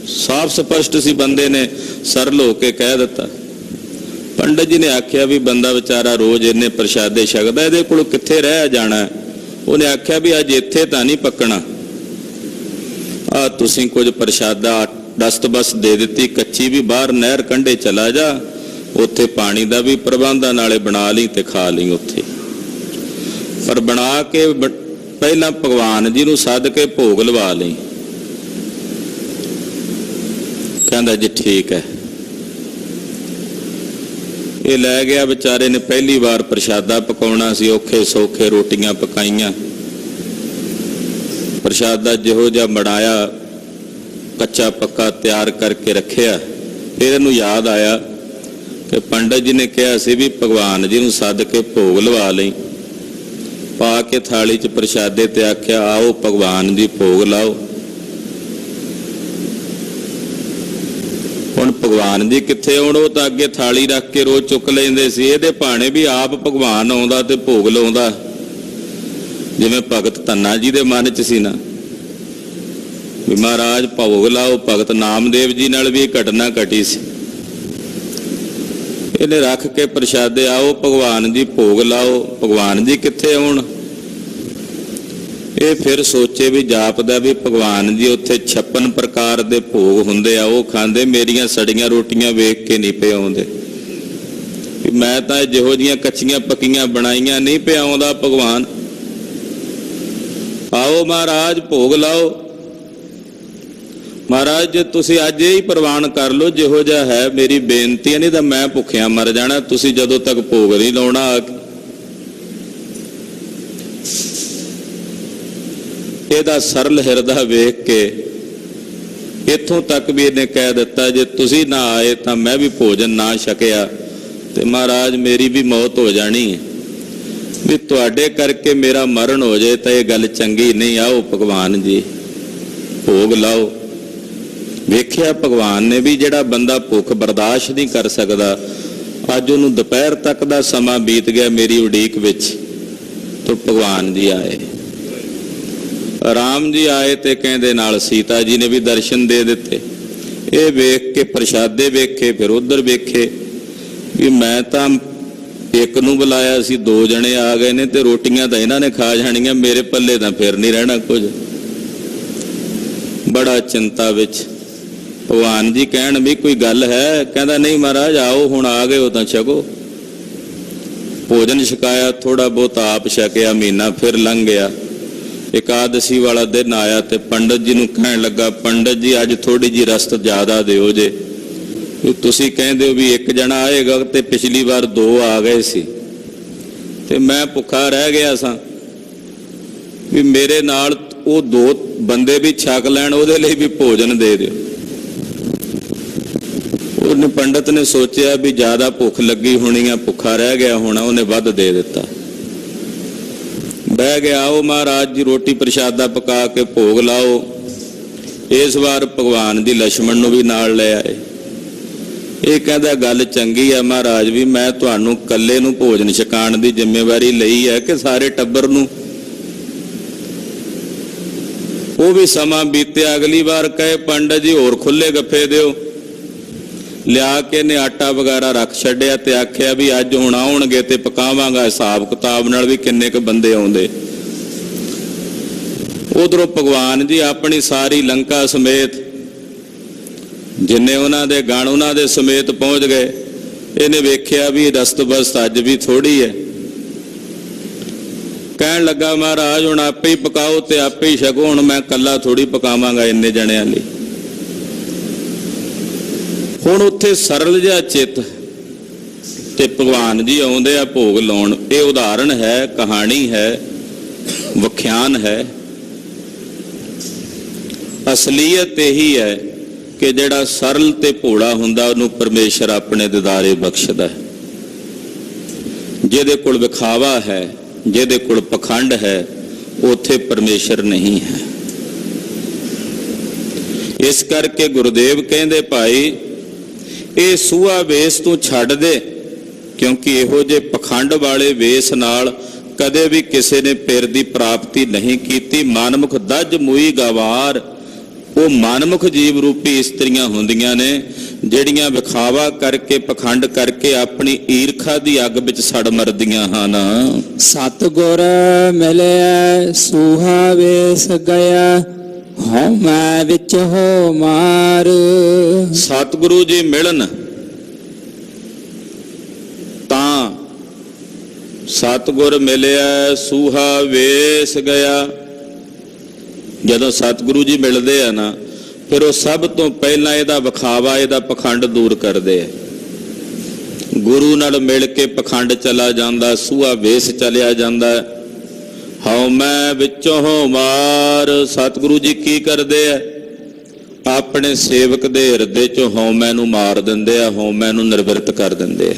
ਸਾਫ਼ ਸਪਸ਼ਟ ਸੀ ਬੰਦੇ ਨੇ, ਸਰਲ ਹੋ ਕੇ ਕਹਿ ਦਿੱਤਾ। ਪੰਡਤ ਜੀ ਨੇ ਆਖਿਆ ਵੀ ਬੰਦਾ ਵਿਚਾਰਾ ਰੋਜ਼ ਇੰਨੇ ਪ੍ਰਸ਼ਾਦੇ ਛਕਦਾ, ਇਹਦੇ ਕੋਲੋਂ ਕਿੱਥੇ ਰਹਿ ਜਾਣਾ। ਉਹਨੇ ਆਖਿਆ ਵੀ ਅੱਜ ਇੱਥੇ ਤਾਂ ਨਹੀਂ ਪੱਕਣਾ, ਆ ਤੁਸੀਂ ਕੁਝ ਪ੍ਰਸ਼ਾਦਾ ਦਸਤਬਸ ਦੇ ਦਿੱਤੀ ਕੱਚੀ, ਵੀ ਬਾਹਰ ਨਹਿਰ ਕੰਢੇ ਚਲਾ ਜਾ, ਉੱਥੇ ਪਾਣੀ ਦਾ ਵੀ ਪ੍ਰਬੰਧ ਆ, ਨਾਲੇ ਬਣਾ ਲਈ ਤੇ ਖਾ ਲਈ ਉੱਥੇ। ਪਰ ਬਣਾ ਕੇ ਪਹਿਲਾਂ ਭਗਵਾਨ ਜੀ ਨੂੰ ਸੱਦ ਕੇ ਭੋਗ ਲਵਾ ਲਈ। ਕਹਿੰਦਾ ਜੀ ਠੀਕ ਹੈ। ਇਹ ਲੈ ਗਿਆ, ਵਿਚਾਰੇ ਨੇ ਪਹਿਲੀ ਵਾਰ ਪ੍ਰਸ਼ਾਦਾ ਪਕਾਉਣਾ ਸੀ, ਔਖੇ ਸੌਖੇ ਰੋਟੀਆਂ ਪਕਾਈਆਂ, ਪ੍ਰਸ਼ਾਦਾ ਜਿਹੋ ਜਿਹਾ ਬਣਾਇਆ ਕੱਚਾ ਪੱਕਾ ਤਿਆਰ ਕਰਕੇ ਰੱਖਿਆ। ਫਿਰ ਇਹਨੂੰ ਯਾਦ ਆਇਆ ਕਿ ਪੰਡਤ ਜੀ ਨੇ ਕਿਹਾ ਸੀ ਵੀ ਭਗਵਾਨ ਜੀ ਨੂੰ ਸੱਦ ਕੇ ਭੋਗ ਲਵਾ ਲਈ। ਪਾ ਕੇ ਥਾਲੀ 'ਚ ਪ੍ਰਸ਼ਾਦੇ ਤੇ ਆਖਿਆ, ਆਓ ਭਗਵਾਨ ਜੀ ਭੋਗ ਲਾਓ। ਹੁਣ ਭਗਵਾਨ ਜੀ ਕਿੱਥੇ ਆਉਣ, ਉਹ ਤਾਂ ਅੱਗੇ ਥਾਲੀ ਰੱਖ ਕੇ ਰੋਜ਼ ਚੁੱਕ ਲੈਂਦੇ ਸੀ। ਇਹਦੇ ਭਾਣੇ ਵੀ ਆਪ ਭਗਵਾਨ ਆਉਂਦਾ ਤੇ ਭੋਗ ਲਾਉਂਦਾ, ਜਿਵੇਂ ਭਗਤ ਧੰਨਾ ਜੀ ਦੇ ਮਨ 'ਚ ਸੀ ਨਾ ਵੀ ਮਹਾਰਾਜ ਭੋਗ ਲਾਓ। ਭਗਤ ਨਾਮਦੇਵ ਜੀ ਨਾਲ ਵੀ ਇਹ ਘਟਨਾ ਘਟੀ ਸੀ। ਇਹਨੇ ਰੱਖ ਕੇ ਪ੍ਰਸ਼ਾਦੇ, ਆਓ ਭਗਵਾਨ ਜੀ ਭੋਗ ਲਾਓ। ਭਗਵਾਨ ਜੀ ਕਿੱਥੇ ਆਉਣ? ਇਹ ਫਿਰ ਸੋਚੇ ਵੀ ਜਾਪਦਾ ਵੀ ਭਗਵਾਨ ਜੀ ਉੱਥੇ 56 ਪ੍ਰਕਾਰ ਦੇ ਭੋਗ ਹੁੰਦੇ ਆ, ਉਹ ਖਾਂਦੇ, ਮੇਰੀਆਂ ਸੜੀਆਂ ਰੋਟੀਆਂ ਵੇਖ ਕੇ ਨਹੀਂ ਪਿਆ ਆਉਂਦੇ। ਮੈਂ ਤਾਂ ਜਿਹੋ ਜਿਹੀਆਂ ਕੱਚੀਆਂ ਪੱਕੀਆਂ ਬਣਾਈਆਂ ਨਹੀਂ ਪਿਆ ਆਉਂਦਾ ਭਗਵਾਨ। ਆਓ ਮਹਾਰਾਜ ਭੋਗ ਲਾਓ। ਮਹਾਰਾਜ ਜੇ ਤੁਸੀਂ ਅੱਜ ਹੀ ਪ੍ਰਵਾਨ ਕਰ ਲਓ ਜਿਹੋ ਜਿਹਾ ਹੈ, ਮੇਰੀ ਬੇਨਤੀ ਹੈ, ਨਹੀਂ ਤਾਂ ਮੈਂ ਭੁੱਖਿਆ ਮਰ ਜਾਣਾ, ਤੁਸੀਂ ਜਦੋਂ ਤੱਕ ਭੋਗ ਨਹੀਂ ਲਾਉਣਾ ਆ ਕੇ। ਇਹਦਾ ਸਰਲ ਹਿਰਦਾ ਵੇਖ ਕੇ ਇੱਥੋਂ ਤੱਕ ਵੀ ਇਹਨੇ ਕਹਿ ਦਿੱਤਾ, ਜੇ ਤੁਸੀਂ ਨਾ ਆਏ ਤਾਂ ਮੈਂ ਵੀ ਭੋਜਨ ਨਾ ਛਕਿਆ ਤੇ ਮਹਾਰਾਜ ਮੇਰੀ ਵੀ ਮੌਤ ਹੋ ਜਾਣੀ ਹੈ, ਵੀ ਤੁਹਾਡੇ ਕਰਕੇ ਮੇਰਾ ਮਰਨ ਹੋ ਜਾਏ ਤਾਂ ਇਹ ਗੱਲ ਚੰਗੀ ਨਹੀਂ। ਆਓ ਭਗਵਾਨ ਜੀ ਭੋਗ ਲਾਓ। ਵੇਖਿਆ ਭਗਵਾਨ ਨੇ ਵੀ, ਜਿਹੜਾ ਬੰਦਾ ਭੁੱਖ ਬਰਦਾਸ਼ਤ ਨਹੀਂ ਕਰ ਸਕਦਾ, ਅੱਜ ਉਹਨੂੰ ਦੁਪਹਿਰ ਤੱਕ ਦਾ ਸਮਾਂ ਬੀਤ ਗਿਆ ਮੇਰੀ ਉਡੀਕ ਵਿੱਚ, ਤਾਂ ਭਗਵਾਨ ਜੀ ਆਏ। ਰਾਮ ਜੀ ਆਏ ਤੇ ਕਹਿੰਦੇ ਨਾਲ ਸੀਤਾ ਜੀ ਨੇ ਵੀ ਦਰਸ਼ਨ ਦੇ ਦਿੱਤੇ। ਇਹ ਵੇਖ ਕੇ ਪ੍ਰਸ਼ਾਦੇ ਵੇਖੇ, ਫਿਰ ਉਧਰ ਵੇਖੇ ਵੀ ਮੈਂ ਤਾਂ ਇੱਕ ਨੂੰ ਬੁਲਾਇਆ ਸੀ, 2 ਜਣੇ ਆ ਗਏ ਨੇ ਤੇ ਰੋਟੀਆਂ ਤਾਂ ਇਹਨਾਂ ਨੇ ਖਾ ਜਾਣੀਆਂ, ਮੇਰੇ ਪੱਲੇ ਤਾਂ ਫਿਰ ਨਹੀਂ ਰਹਿਣਾ ਕੁਝ। ਬੜਾ ਚਿੰਤਾ ਵਿੱਚ। ਭਗਵਾਨ ਜੀ ਕਹਿਣ ਵੀ ਕੋਈ ਗੱਲ ਹੈ? ਕਹਿੰਦਾ ਨਹੀਂ ਮਹਾਰਾਜ, ਆਓ ਹੁਣ ਆ ਗਏ ਹੋ ਤਾਂ ਛਕੋ। ਭੋਜਨ ਛਕਾਇਆ, ਥੋੜਾ ਬਹੁਤ ਆਪ ਛਕਿਆ, ਮਹੀਨਾ ਫਿਰ ਲੰਘ ਗਿਆ। ਇਕਾਦਸ਼ੀ ਵਾਲਾ ਦਿਨ ਆਇਆ ਤੇ ਪੰਡਤ ਜੀ ਨੂੰ ਕਹਿਣ ਲੱਗਾ, ਪੰਡਤ ਜੀ ਅੱਜ ਥੋੜੀ ਜੀ ਰਸਤ ਜ਼ਿਆਦਾ ਦਿਓ ਜੇ, ਤੁਸੀਂ ਕਹਿੰਦੇ ਹੋ ਵੀ ਇੱਕ ਜਣਾ ਆਏਗਾ ਤੇ ਪਿਛਲੀ ਵਾਰ 2 ਆ ਗਏ ਸੀ ਤੇ ਮੈਂ ਭੁੱਖਾ ਰਹਿ ਗਿਆ ਸਾਂ, ਵੀ ਮੇਰੇ ਨਾਲ ਉਹ 2 ਬੰਦੇ ਵੀ ਛਕ ਲੈਣ, ਉਹਦੇ ਲਈ ਵੀ ਭੋਜਨ ਦੇ ਦਿਓ। ਉਹਨੇ ਪੰਡਤ ਨੇ ਸੋਚਿਆ ਵੀ ਜ਼ਿਆਦਾ ਭੁੱਖ ਲੱਗੀ ਹੋਣੀ ਆ, ਭੁੱਖਾ ਰਹਿ ਗਿਆ ਹੋਣਾ, ਉਹਨੇ ਵੱਧ ਦੇ ਦਿੱਤਾ। ਬਹਿ ਗਿਆ, ਆਓ ਮਹਾਰਾਜ ਜੀ ਰੋਟੀ ਪ੍ਰਸ਼ਾਦਾ ਪਕਾ ਕੇ ਭੋਗ ਲਾਓ। ਇਸ ਵਾਰ ਭਗਵਾਨ ਜੀ ਲక్ష్మణ ਨੂੰ ਵੀ ਨਾਲ ਲੈ ਆਏ। ਇਹ ਕਹਿੰਦਾ ਗੱਲ ਚੰਗੀ ਆ ਮਹਾਰਾਜ, ਵੀ ਮੈਂ ਤੁਹਾਨੂੰ ਇਕੱਲੇ ਨੂੰ ਭੋਜਨ ਛਕਾਉਣ ਦੀ ਜ਼ਿੰਮੇਵਾਰੀ ਲਈ ਹੈ ਕਿ ਸਾਰੇ ਟੱਬਰ ਨੂੰ? ਉਹ ਵੀ ਸਮਾਂ ਬੀਤਿਆ, ਅਗਲੀ ਵਾਰ ਕਹੇ ਪੰਡਤ ਜੀ ਹੋਰ ਖੁੱਲੇ ਗੱਫੇ ਦਿਓ, ਲਿਆ ਕੇ ਨੇ ਆਟਾ ਵਗੈਰਾ ਰੱਖ ਛੱਡਿਆ ਤੇ ਆਖਿਆ ਵੀ ਅੱਜ ਹੁਣ ਆਉਣਗੇ ਤੇ ਪਕਾਵਾਂਗਾ, ਹਿਸਾਬ ਕਿਤਾਬ ਨਾਲ ਵੀ ਕਿੰਨੇ ਕੁ ਬੰਦੇ ਆਉਂਦੇ। ਉਧਰੋਂ ਭਗਵਾਨ ਜੀ ਆਪਣੀ ਸਾਰੀ ਲੰਕਾ ਸਮੇਤ ਜਿੰਨੇ ਉਹਨਾਂ ਦੇ ਗਣ ਉਹਨਾਂ ਦੇ ਸਮੇਤ ਪਹੁੰਚ ਗਏ। ਇਹਨੇ ਵੇਖਿਆ ਵੀ ਦਸਤਬਸਤ ਅੱਜ ਵੀ ਥੋੜੀ ਹੈ, ਕਹਿਣ ਲੱਗਾ ਮਹਾਰਾਜ ਹੁਣ ਆਪੇ ਹੀ ਪਕਾਓ ਤੇ ਆਪੇ ਹੀ ਛਕੋ, ਹੁਣ ਮੈਂ ਇਕੱਲਾ ਥੋੜੀ ਪਕਾਵਾਂਗਾ ਇੰਨੇ ਜਣਿਆਂ ਲਈ। ਹੁਣ ਉੱਥੇ ਸਰਲ ਜਿਹਾ ਚਿੱਤ ਤੇ ਭਗਵਾਨ ਜੀ ਆਉਂਦੇ ਆ ਭੋਗ ਲਾਉਣ। ਇਹ ਉਦਾਹਰਣ ਹੈ, ਕਹਾਣੀ ਹੈ, ਵਿਖਿਆਨ ਹੈ। ਅਸਲੀਅਤ ਇਹੀ ਹੈ ਕਿ ਜਿਹੜਾ ਸਰਲ ਤੇ ਭੋਲਾ ਹੁੰਦਾ ਉਹਨੂੰ ਪਰਮੇਸ਼ਰ ਆਪਣੇ ਦਿਦਾਰੇ ਬਖਸ਼ਦਾ ਹੈ। ਜਿਹਦੇ ਕੋਲ ਵਿਖਾਵਾ ਹੈ, ਜਿਹਦੇ ਕੋਲ ਪਖੰਡ ਹੈ, ਉੱਥੇ ਪਰਮੇਸ਼ਰ ਨਹੀਂ ਹੈ। ਇਸ ਕਰਕੇ ਗੁਰਦੇਵ ਕਹਿੰਦੇ ਭਾਈ ਇਹ ਸੂਹਾ ਵੇਸ ਤੂੰ ਛੱਡ ਦੇ, ਕਿਉਂਕਿ ਇਹੋ ਜਿਹੇ ਪਖੰਡ ਵਾਲੇ ਵੇਸ ਨਾਲ ਕਦੇ ਵੀ ਕਿਸੇ ਨੇ ਪਿਰ ਦੀ ਪ੍ਰਾਪਤੀ ਨਹੀਂ ਕੀਤੀ। ਮਨਮੁਖ ਦੱਜ ਮੂਈ ਗਵਾਰ, ਉਹ ਮਨਮੁਖ ਜੀਵ ਰੂਪੀ ਇਸਤਰੀਆਂ ਹੁੰਦੀਆਂ ਨੇ ਜਿਹੜੀਆਂ ਵਿਖਾਵਾ ਕਰਕੇ ਪਖੰਡ ਕਰਕੇ ਆਪਣੀ ਈਰਖਾ ਦੀ ਅੱਗ ਵਿੱਚ ਸੜ ਮਰਦੀਆਂ ਹਨ। ਸਤਿਗੁਰ ਮਿਲਿਆ ਸੂਹਾ ਵੇਸ ਗਿਆ, ਹਉ ਮੈਂ ਵਿੱਚ ਹੋ ਮਾਰ। ਸਤਿਗੁਰੂ ਜੀ ਮਿਲਣ ਤਾਂ ਸਤਿਗੁਰ ਮਿਲਿਆ ਸੂਹਾ ਵੇਸ ਗਿਆ। ਜਦੋਂ ਸਤਿਗੁਰੂ ਜੀ ਮਿਲਦੇ ਆ ਨਾ, ਫਿਰ ਉਹ ਸਭ ਤੋਂ ਪਹਿਲਾਂ ਇਹਦਾ ਵਿਖਾਵਾ, ਇਹਦਾ ਪਖੰਡ ਦੂਰ ਕਰਦੇ ਆ। ਗੁਰੂ ਨਾਲ ਮਿਲ ਕੇ ਪਖੰਡ ਚਲਾ ਜਾਂਦਾ, ਸੂਹਾ ਵੇਸ ਚਲਿਆ ਜਾਂਦਾ। ਹਉ ਮੈਂ ਵਿੱਚੋਂ ਹੋ ਮਾਰ। ਸਤਿਗੁਰੂ ਜੀ ਕੀ ਕਰਦੇ ਆ? ਆਪਣੇ ਸੇਵਕ ਦੇ ਹਿਰਦੇ ਚੋਂ ਹਉਮੈ ਨੂੰ ਮਾਰ ਦਿੰਦੇ ਆ, ਹਉਮੈ ਨੂੰ ਨਿਰਵਿਰਤ ਕਰ ਦਿੰਦੇ ਆ।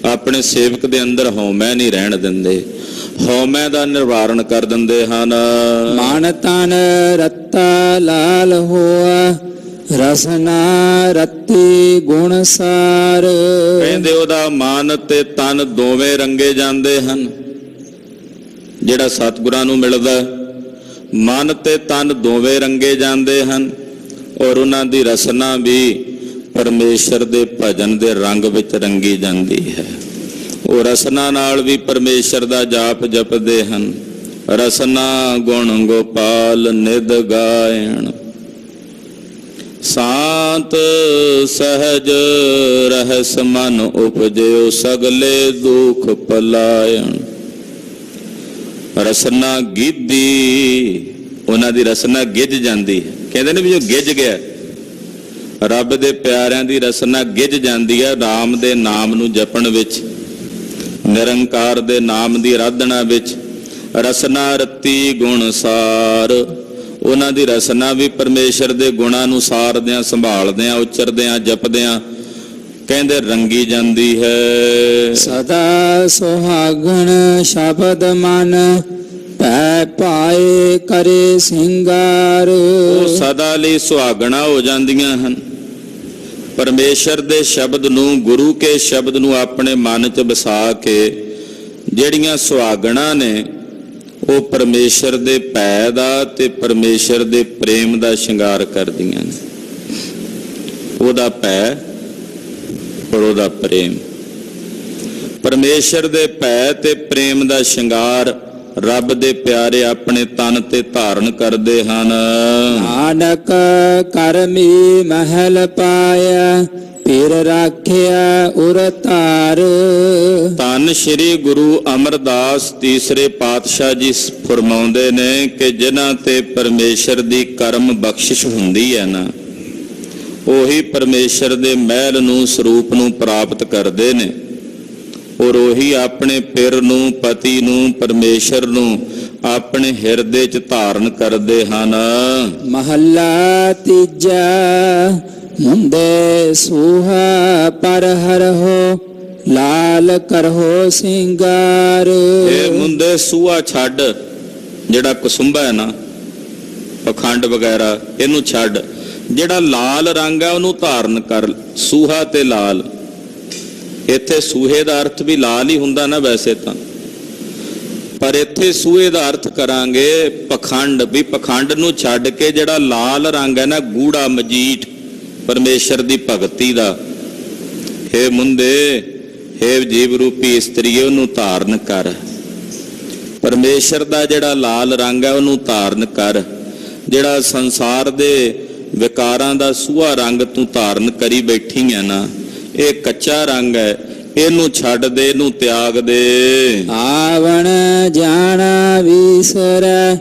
ਆਪਣੇ ਸੇਵਕ ਦੇ ਅੰਦਰ ਹਉਮੈ ਨਹੀਂ ਰਹਿਣ ਦਿੰਦੇ, ਹਉਮੈ ਦਾ ਨਿਵਾਰਨ ਕਰ ਦਿੰਦੇ ਹਨ। ਮਨ ਤਨ ਰੱਤਾ ਲਾਲ ਹੋਆ, ਰਸਨਾ ਰੱਤੀ ਗੁਣ ਸਾਰ। ਕਹਿੰਦੇ ਉਹਦਾ ਮਨ ਤੇ ਤਨ ਦੋਵੇਂ ਰੰਗੇ ਜਾਂਦੇ ਹਨ। ਜਿਹੜਾ ਸਤਿਗੁਰਾਂ ਨੂੰ ਮਿਲਦਾ, ਮਨ ਤੇ ਤਨ ਦੋਵੇਂ ਰੰਗੇ ਜਾਂਦੇ ਹਨ, ਔਰ ਉਹਨਾਂ ਦੀ ਰਸਨਾ ਵੀ ਪਰਮੇਸ਼ਰ ਦੇ ਭਜਨ ਦੇ ਰੰਗ ਵਿੱਚ ਰੰਗੀ ਜਾਂਦੀ ਹੈ। ਉਹ ਰਸਨਾ ਨਾਲ ਵੀ ਪਰਮੇਸ਼ਰ ਦਾ ਜਾਪ ਜਪਦੇ ਹਨ। ਰਸਨਾ ਗੁਣ ਗੋਪਾਲ ਨਿਧ ਗਾਇਣ, ਸ਼ਾਂਤ ਸਹਜ ਰਹਿਸ ਮਨ ਉਪਜਿਓ, ਸਗਲੇ ਦੁਖ ਪਲਾਇਣ। ਰਸਨਾ ਗਿੱਧੀ, ਉਹਨਾਂ ਦੀ ਰਸਨਾ ਗਿੱਝ ਜਾਂਦੀ ਹੈ। ਕਹਿੰਦੇ ਨੇ ਵੀ ਜੋ ਗਿੱਝ ਗਿਆ, ਰੱਬ ਦੇ ਪਿਆਰਿਆਂ ਦੀ ਰਸਨਾ ਗਿੱਝ ਜਾਂਦੀ ਹੈ ਰਾਮ ਦੇ ਨਾਮ ਨੂੰ ਜਪਣ ਵਿੱਚ, ਨਿਰੰਕਾਰ ਦੇ ਨਾਮ ਦੀ ਆਰਾਧਨਾ ਵਿੱਚ। ਰਸਨਾ ਰੱਤੀ ਗੁਣ ਸਾਰ, ਉਹਨਾਂ ਦੀ ਰਸਨਾ ਵੀ ਪਰਮੇਸ਼ਰ ਦੇ ਗੁਣਾਂ ਨੂੰ ਸਾਰਦਿਆਂ, ਸੰਭਾਲਦਿਆਂ, ਉਚਰਦਿਆਂ, ਜਪਦਿਆਂ ਕਹਿੰਦੇ ਰੰਗੀ ਜਾਂਦੀ ਹੈ। ਸਦਾ ਸੁਹਾਗਣ ਸ਼ਬਦ ਮਨ ਪੈ ਪਾਏ ਕਰੇ ਸਿੰਗਾਰ। ਉਹ ਸਦਾ ਲਈ ਸੁਹਾਗਣਾ ਹੋ ਜਾਂਦੀਆਂ ਹਨ। ਪਰਮੇਸ਼ਰ ਦੇ ਸ਼ਬਦ ਨੂੰ, ਗੁਰੂ ਕੇ ਸ਼ਬਦ ਨੂੰ ਆਪਣੇ ਮਨ 'ਚ ਵਸਾ ਕੇ ਜਿਹੜੀਆਂ ਸੁਹਾਗਣਾ ਨੇ, ਉਹ ਪਰਮੇਸ਼ਰ ਦੇ ਭੈ ਦਾ ਤੇ ਪਰਮੇਸ਼ਰ ਦੇ ਪ੍ਰੇਮ ਦਾ ਸ਼ਿੰਗਾਰ ਕਰਦੀਆਂ ਨੇ। ਉਹਦਾ ਭੈ ਪਰ ਉਹਦਾ ਪ੍ਰੇਮ। ਪਰਮੇਸ਼ਰ ਦੇ ਭੈ ਤੇ ਪ੍ਰੇਮ ਦਾ ਸ਼ਿੰਗਾਰ ਰੱਬ ਦੇ ਪਿਆਰੇ ਆਪਣੇ ਤਨ ਤੇ ਧਾਰਨ ਕਰਦੇ ਹਨ। ਨਾਨਕ ਕਰਮੀ ਮਹਿਲ ਪਾਇਆ, ਪੀਰ ਰਾਖਿਆ ਉਰ ਧਾਰ। ਧੰਨ ਸ਼੍ਰੀ ਗੁਰੂ ਅਮਰਦਾਸ ਤੀਸਰੇ ਪਾਤਸ਼ਾਹ ਜੀ ਫਰਮਾਉਂਦੇ ਨੇ ਕਿ ਜਿਨ੍ਹਾਂ ਤੇ ਪਰਮੇਸ਼ਰ ਦੀ ਕਰਮ ਬਖਸ਼ਿਸ਼ ਹੁੰਦੀ ਹੈ ਨਾ, ਉਹੀ ਪਰਮੇਸ਼ਰ ਦੇ ਮਹਿਲ ਨੂੰ, ਸਰੂਪ ਨੂੰ ਪ੍ਰਾਪਤ ਕਰਦੇ ਨੇ, ਔਰ ਉਹੀ ਆਪਣੇ ਪਿਰ ਨੂੰ, ਪਤੀ ਨੂੰ, ਪਰਮੇਸ਼ਰ ਨੂੰ ਆਪਣੇ ਹਿਰਦੇ 'ਚ ਧਾਰਨ ਕਰਦੇ ਹਨ। ਮਹੱਲਾ ਤੀਜਾ। ਮੁੰਦੇ ਸੂਹਾ ਪਰ ਹਰਹੁ, ਲਾਲ ਕਰਹੁ ਸਿੰਗਾਰ। ਇਹ ਮੁੰਡੇ ਸੂਹਾ ਛੱਡ, ਜਿਹੜਾ ਕਸੁੰਭਾ ਹੈ ਨਾ, ਪਖੰਡ ਵਗੈਰਾ, ਇਹਨੂੰ ਛੱਡ। ਜਿਹੜਾ ਲਾਲ ਰੰਗ ਹੈ ਉਹਨੂੰ ਧਾਰਨ ਕਰ। ਸੂਹਾ ਤੇ ਲਾਲ, ਇੱਥੇ ਸੂਹੇ ਦਾ ਅਰਥ ਵੀ ਲਾਲ ਹੀ ਹੁੰਦਾ ਨਾ ਵੈਸੇ ਤਾਂ, ਪਰ ਇੱਥੇ ਸੂਏ ਦਾ ਅਰਥ ਕਰਾਂਗੇ ਪਖੰਡ, ਵੀ ਪਖੰਡ ਨੂੰ ਛੱਡ ਕੇ ਜਿਹੜਾ ਲਾਲ ਰੰਗ ਹੈ ਨਾ, ਗੂੜਾ ਮਜੀਠ ਪਰਮੇਸ਼ਰ ਦੀ ਭਗਤੀ ਦਾ, ਹੇ ਮੁੰਡੇ, ਹੇ ਜੀਵ ਰੂਪੀ ਇਸਤਰੀਏ, ਉਹਨੂੰ ਧਾਰਨ ਕਰ। ਪਰਮੇਸ਼ਰ ਦਾ ਜਿਹੜਾ ਲਾਲ ਰੰਗ ਹੈ ਉਹਨੂੰ ਧਾਰਨ ਕਰ। ਜਿਹੜਾ ਸੰਸਾਰ ਦੇ ਵਿਕਾਰਾਂ ਦਾ ਸੂਹਾ ਰੰਗ ਤੂੰ ਧਾਰਨ ਕਰੀ ਬੈਠੀ ਹੈ ਨਾ, ਇਹ ਕੱਚਾ ਰੰਗ ਹੈ, ਇਹਨੂੰ ਛੱਡ ਦੇ, ਇਹਨੂੰ ਤਿਆਗ ਦੇ। ਆਵਣ ਜਾਣਾ ਵਿਸਰੈ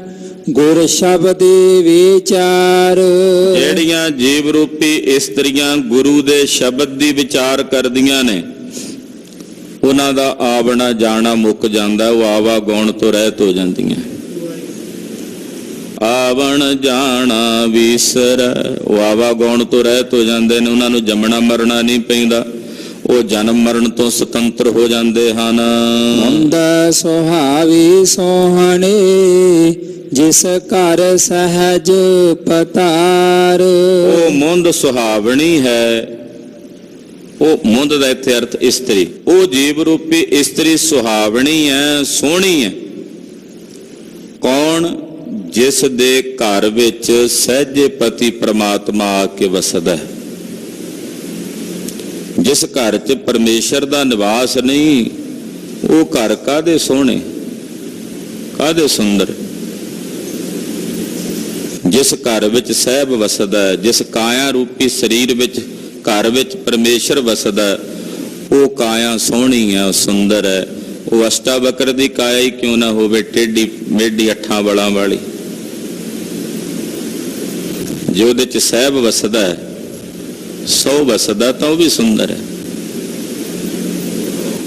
ਗੁਰ ਸ਼ਬਦੀ ਵਿਚਾਰ। ਜਿਹੜੀਆਂ ਜੀਵ ਰੂਪੀ ਇਸਤਰੀਆਂ ਗੁਰੂ ਦੇ ਸ਼ਬਦ ਦੀ ਵਿਚਾਰ ਕਰਦੀਆਂ ਨੇ, ਉਹਨਾਂ ਦਾ ਆਵਣਾ ਜਾਣਾ ਮੁੱਕ ਜਾਂਦਾ, ਉਹ ਆਵਾ ਗਾਉਣ ਤੋਂ ਰਹਿਤ ਹੋ ਜਾਂਦੀਆਂ। ਆਵਣ ਜਾਣਾ ਵਿਸਰੈ, ਉਹ ਆਵਾ ਗਾਉਣ ਤੋਂ ਰਹਿਤ ਹੋ ਜਾਂਦੇ ਨੇ, ਉਹਨਾਂ ਨੂੰ ਜੰਮਣਾ ਮਰਨਾ ਨਹੀਂ ਪੈਂਦਾ, ਉਹ ਜਨਮ ਮਰਨ ਤੋਂ ਸੁਤੰਤਰ ਹੋ ਜਾਂਦੇ ਹਨ। ਮੁੰਦ ਸੁਹਾਵੀ ਸੋਹਣੇ ਜਿਸ ਘਰ ਸਹਿਜ ਪਤਾਰ। ਉਹ ਮੁੰਦ ਸੁਹਾਵਣੀ ਹੈ, ਉਹ ਮੁੰਦ ਦਾ ਇੱਥੇ ਅਰਥ ਇਸਤਰੀ, ਉਹ ਜੀਵ ਰੂਪੀ ਇਸਤਰੀ ਸੁਹਾਵਣੀ ਹੈ, ਸੋਹਣੀ ਹੈ। ਕੌਣ? ਜਿਸ ਦੇ ਘਰ ਵਿੱਚ ਸਹਿਜੇ ਪਤੀ ਪ੍ਰਮਾਤਮਾ ਆ ਕੇ ਵਸਦਾ ਹੈ। ਜਿਸ ਘਰ 'ਚ ਪਰਮੇਸ਼ਰ ਦਾ ਨਿਵਾਸ ਨਹੀਂ, ਉਹ ਘਰ ਕਾਹਦੇ ਸੋਹਣੇ, ਕਾਹਦੇ ਸੁੰਦਰ। ਜਿਸ ਘਰ ਵਿੱਚ ਸਹਿਬ ਵਸਦਾ ਹੈ, ਜਿਸ ਕਾਇਆ ਰੂਪੀ ਸਰੀਰ ਵਿੱਚ, ਘਰ ਵਿੱਚ ਪਰਮੇਸ਼ਰ ਵਸਦਾ, ਉਹ ਕਾਇਆ ਸੋਹਣੀ ਹੈ, ਉਹ ਸੁੰਦਰ ਹੈ। ਉਹ ਅਸ਼ਟਾਵਕਰ ਦੀ ਕਾਇਆ ਹੀ ਕਿਉਂ ਨਾ ਹੋਵੇ, ਟੇਢੀ ਮੇਢੀ ਅੱਠਾਂ ਵਲਾਂ ਵਾਲੀ, ਜੇ ਉਹਦੇ 'ਚ ਸਹਿਬ ਵਸਦਾ ਹੈ, ਸੋ ਵਸਦਾ, ਤਾਂ ਉਹ ਵੀ ਸੁੰਦਰ ਹੈ।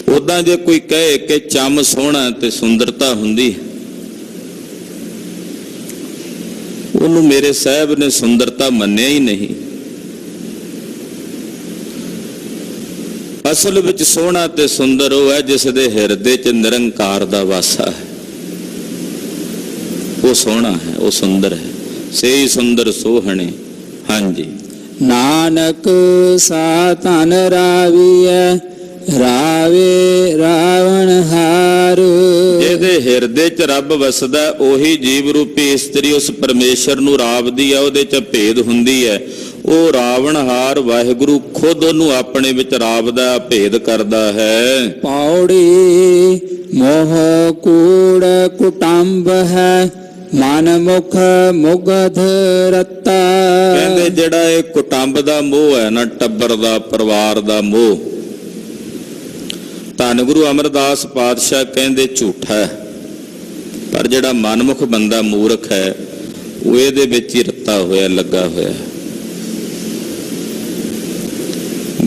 ਉਦਾਂ ਜੇ ਕੋਈ ਕਹੇ ਕਿ ਚੰਮ ਸੋਹਣਾ ਤੇ ਸੁੰਦਰਤਾ ਹੁੰਦੀ, ਉਹਨੂੰ ਮੇਰੇ ਸਾਹਿਬ ਨੇ ਸੁੰਦਰਤਾ ਮੰਨਿਆ ਹੀ ਨਹੀਂ। ਅਸਲ ਵਿੱਚ ਸੋਹਣਾ ਤੇ ਸੁੰਦਰ ਉਹ ਹੈ ਜਿਸ ਦੇ ਹਿਰਦੇ 'ਚ ਨਿਰੰਕਾਰ ਦਾ ਵਾਸਾ ਹੈ, ਉਹ ਸੋਹਣਾ ਹੈ, ਉਹ ਸੁੰਦਰ ਹੈ। ਸੇਈ ਸੁੰਦਰ ਸੋਹਣੇ। ਹਾਂਜੀ। ਨਾਨਕ ਸਾ ਧਨ ਰਾਵੀਐ ਰਾਵੇ ਰਾਵਣ ਹਾਰ। ਜਿਹਦੇ ਹਿਰਦੇ 'ਚ ਰੱਬ ਵਸਦਾ, ਉਹੀ ਜੀਵ ਰੂਪੀ ਇਸਤਰੀ ਉਸ ਪਰਮੇਸ਼ਰ ਨੂੰ ਰਾਵਦੀ ਹੈ, ਉਹਦੇ 'ਚ ਭੇਦ ਹੁੰਦੀ ਹੈ। ਉਹ ਰਾਵਣ ਹਾਰ ਵਾਹਿਗੁਰੂ ਖੁਦ ਉਹਨੂੰ ਆਪਣੇ ਵਿੱਚ ਰਾਵਦਾ, ਭੇਦ ਕਰਦਾ ਹੈ। ਪੌੜੀ ਮੋਹ ਕੂੜ ਕੁਟੰਬ ਹੈ ਮਨ ਮੁਖ ਮੁਗਧ ਰੱਤਾ। ਕਹਿੰਦੇ ਜਿਹੜਾ ਇਹ ਕੁਟੰਬ ਦਾ ਮੋਹ ਹੈ ਨਾ, ਟੱਬਰ ਦਾ, ਪਰਿਵਾਰ ਦਾ ਮੋਹ, ਧੰਨ ਗੁਰੂ ਅਮਰਦਾਸ ਪਾਤਸ਼ਾਹ ਕਹਿੰਦੇ ਝੂਠਾ ਹੈ। ਪਰ ਜਿਹੜਾ ਮਨਮੁਖ ਬੰਦਾ ਮੂਰਖ ਹੈ, ਉਹ ਇਹਦੇ ਵਿੱਚ ਹੀ ਰੱਤਾ ਹੋਇਆ, ਲੱਗਾ ਹੋਇਆ।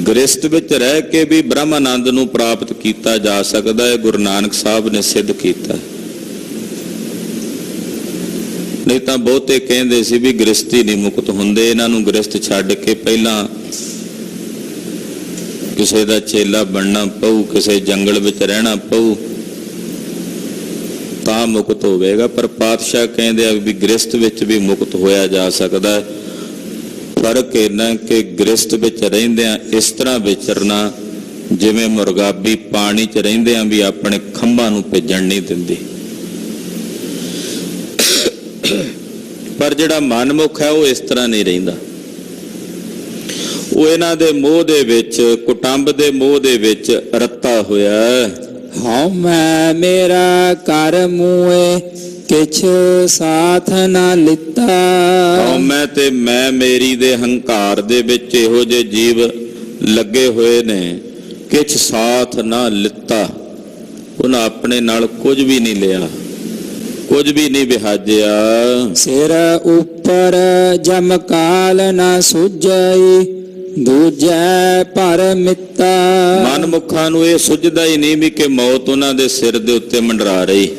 ਗ੍ਰਸਥ ਵਿੱਚ ਰਹਿ ਕੇ ਵੀ ਬ੍ਰਹਮ ਆਨੰਦ ਨੂੰ ਪ੍ਰਾਪਤ ਕੀਤਾ ਜਾ ਸਕਦਾ ਹੈ, ਗੁਰੂ ਨਾਨਕ ਸਾਹਿਬ ਨੇ ਸਿੱਧ ਕੀਤਾ। ਨਹੀਂ ਤਾਂ ਬਹੁਤੇ ਕਹਿੰਦੇ ਸੀ ਵੀ ਗ੍ਰਸਥੀ ਨਹੀਂ ਮੁਕਤ ਹੁੰਦੇ, ਇਹਨਾਂ ਨੂੰ ਗ੍ਰਸਥ ਛੱਡ ਕੇ ਪਹਿਲਾਂ ਕਿਸੇ ਦਾ ਚੇਲਾ ਬਣਨਾ ਪਊ, ਕਿਸੇ ਜੰਗਲ ਵਿੱਚ ਰਹਿਣਾ ਪਊ, ਤਾਂ ਮੁਕਤ ਹੋਵੇਗਾ। ਪਰ ਪਾਤਸ਼ਾਹ ਕਹਿੰਦੇ ਆ ਵੀ ਗ੍ਰਸਥ ਵਿੱਚ ਵੀ ਮੁਕਤ ਹੋਇਆ ਜਾ ਸਕਦਾ। ਫਰਕ ਇਹਨਾਂ ਕਿ ਗ੍ਰਸਥ ਵਿੱਚ ਰਹਿੰਦਿਆਂ ਇਸ ਤਰ੍ਹਾਂ ਵਿਚਰਨਾ ਜਿਵੇਂ ਮੁਰਗਾਬੀ ਪਾਣੀ 'ਚ ਰਹਿੰਦਿਆਂ ਵੀ ਆਪਣੇ ਖੰਭਾਂ ਨੂੰ ਭਿੱਜਣ ਨਹੀਂ ਦਿੰਦੀ। ਪਰ ਜਿਹੜਾ ਮਨਮੁਖ ਹੈ ਉਹ ਇਸ ਤਰ੍ਹਾਂ ਨਹੀਂ ਰਹਿੰਦਾ, ਉਹ ਇਹਨਾਂ ਦੇ ਮੋਹ ਦੇ ਵਿੱਚ, ਕੁਟੰਬ ਦੇ ਮੋਹ ਦੇ ਵਿੱਚ ਰੱਤਾ ਹੋਇਆ। ਹਉ ਮੈਂ ਮੇਰਾ ਕਰ ਮੂਏ ਕਿਛ ਸਾਥ ਨਾ ਲਿੱਤਾ। ਹਉ ਮੈਂ ਤੇ ਮੈਂ ਮੇਰੀ ਦੇ ਹੰਕਾਰ ਦੇ ਵਿੱਚ ਇਹੋ ਜਿਹੇ ਜੀਵ ਲੱਗੇ ਹੋਏ ਨੇ, ਕਿਛ ਸਾਥ ਨਾ ਲਿੱਤਾ, ਉਹਨਾਂ ਆਪਣੇ ਨਾਲ ਕੁਝ ਵੀ ਨਹੀਂ ਲਿਆ, ਕੁਝ ਵੀ ਨਹੀਂ ਵਿਹਾਜਿਆ। ਸਿਰ ਉੱਪਰ ਜਮ ਕਾਲ ਨਾ ਸੁਝਈ ਦੂਜੈ ਪਰ ਮਿੱਤਾ। ਮਨਮੁਖਾਂ ਨੂੰ ਇਹ ਸੁਝਦਾ ਹੀ ਨਹੀਂ ਵੀ ਕਿ ਮੌਤ ਉਹਨਾਂ ਦੇ ਸਿਰ ਦੇ ਉੱਤੇ ਮੰਡਰਾ ਰਹੀ,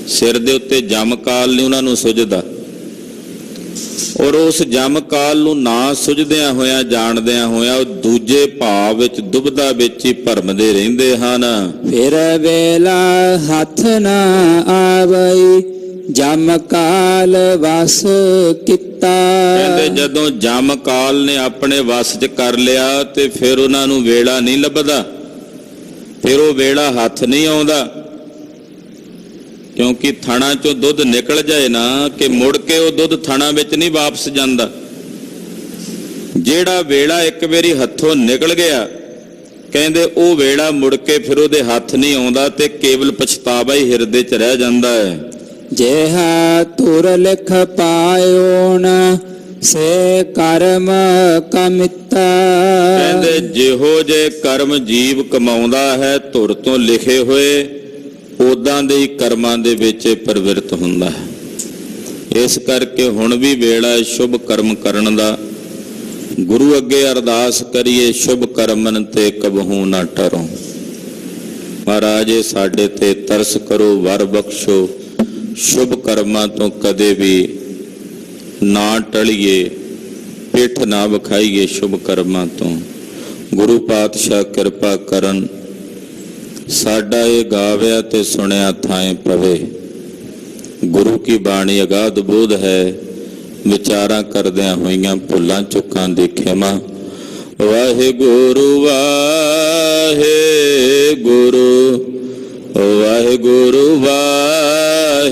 ਸਿਰ ਦੇ ਉੱਤੇ ਜਮ ਕਾਲ ਨਹੀਂ ਉਹਨਾਂ ਨੂੰ ਸੁਝਦਾ। ਔਰ ਉਸ ਜਮ ਕਾਲ ਨੂੰ ਨਾ ਸੁਝਦਿਆਂ ਹੋਇਆਂ, ਜਾਣਦਿਆਂ ਹੋਇਆਂ, ਉਹ ਦੂਜੇ ਭਾਵ ਵਿੱਚ, ਦੁਬਦਾ ਵਿੱਚ ਹੀ ਭਰਮਦੇ ਰਹਿੰਦੇ ਹਨ। ਫਿਰ ਵੇਲਾ ਹੱਥ ਨਾ ਆਵਈ ਜਮ ਕਾਲ ਵਸ ਕੀਤਾ। ਕਹਿੰਦੇ ਜਦੋਂ ਜਮ ਕਾਲ ਨੇ ਆਪਣੇ ਵਸ 'ਚ ਕਰ ਲਿਆ ਤੇ ਫਿਰ ਉਹਨਾਂ ਨੂੰ ਵੇਲਾ ਨਹੀਂ ਲੱਭਦਾ, ਫਿਰ ਉਹ ਵੇਲਾ ਹੱਥ ਨਹੀਂ ਆਉਂਦਾ। ਕਿਉਂਕਿ ਥਣਾ ਚੋਂ ਦੁੱਧ ਨਿਕਲ ਜਾਏ ਨਾ ਕਿ ਮੁੜ ਕੇ ਉਹ ਦੁੱਧ ਥਣਾ ਵਿੱਚ ਨਹੀਂ ਵਾਪਸ ਜਾਂਦਾ। ਜਿਹੜਾ ਵੇਲਾ ਇੱਕ ਵਾਰੀ ਹੱਥੋਂ ਨਿਕਲ ਗਿਆ, ਕਹਿੰਦੇ ਉਹ ਵੇਲਾ ਮੁੜ ਕੇ ਫਿਰ ਉਹਦੇ ਹੱਥ ਨਹੀਂ ਆਉਂਦਾ ਤੇ ਕੇਵਲ ਪਛਤਾਵਾ ਹੀ ਹਿਰਦੇ 'ਚ ਰਹਿ ਜਾਂਦਾ ਹੈ। ਜਿਹਾ ਤੁਰ ਲਿਖ ਪਾਇਓ ਨ ਸੇ ਕਰਮ ਕਮਿਤਾ। ਕਹਿੰਦੇ ਜਿਹੋ ਜੇ ਕਰਮ ਜੀਵ ਕਮਾਉਂਦਾ ਹੈ ਧੁਰ ਤੋਂ ਲਿਖੇ ਹੋਏ, ਉਦਾਂ ਦੇ ਹੀ ਕਰਮਾਂ ਦੇ ਵਿੱਚ ਪ੍ਰਵਿਰਤ ਹੁੰਦਾ ਹੈ। ਇਸ ਕਰਕੇ ਹੁਣ ਵੀ ਵੇਲਾ ਹੈ ਸ਼ੁਭ ਕਰਮ ਕਰਨ ਦਾ। ਗੁਰੂ ਅੱਗੇ ਅਰਦਾਸ ਕਰੀਏ, ਸ਼ੁਭ ਕਰਮਨ ਤੇ ਕਬਹੂ ਨਾ ਟਰੋ। ਮਹਾਰਾਜ ਇਹ ਸਾਡੇ ਤੇ ਤਰਸ ਕਰੋ, ਵਰ ਬਖਸ਼ੋ, ਸ਼ੁਭ ਕਰਮਾਂ ਤੋਂ ਕਦੇ ਵੀ ਨਾ ਟਲੀਏ, ਪਿੱਠ ਨਾ ਵਿਖਾਈਏ ਸ਼ੁਭ ਕਰਮਾਂ ਤੋਂ। ਗੁਰੂ ਪਾਤਸ਼ਾਹ ਕਿਰਪਾ ਕਰਨ, ਸਾਡਾ ਇਹ ਗਾਵਿਆ ਤੇ ਸੁਣਿਆ ਥਾਂ ਪਵੇ। ਗੁਰੂ ਕੀ ਬਾਣੀ ਅਗਾਧ ਬੋਧ ਹੈ, ਵਿਚਾਰਾਂ ਕਰਦਿਆਂ ਹੋਈਆਂ ਭੁੱਲਾਂ ਚੁੱਕਾਂ ਦੀ ਖਿਮਾ। ਵਾਹਿਗੁਰੂ ਵਾਹਿਗੁਰੂ ਵਾਹਿਗੁਰੂ ਵਾਹਿਗੁਰੂ।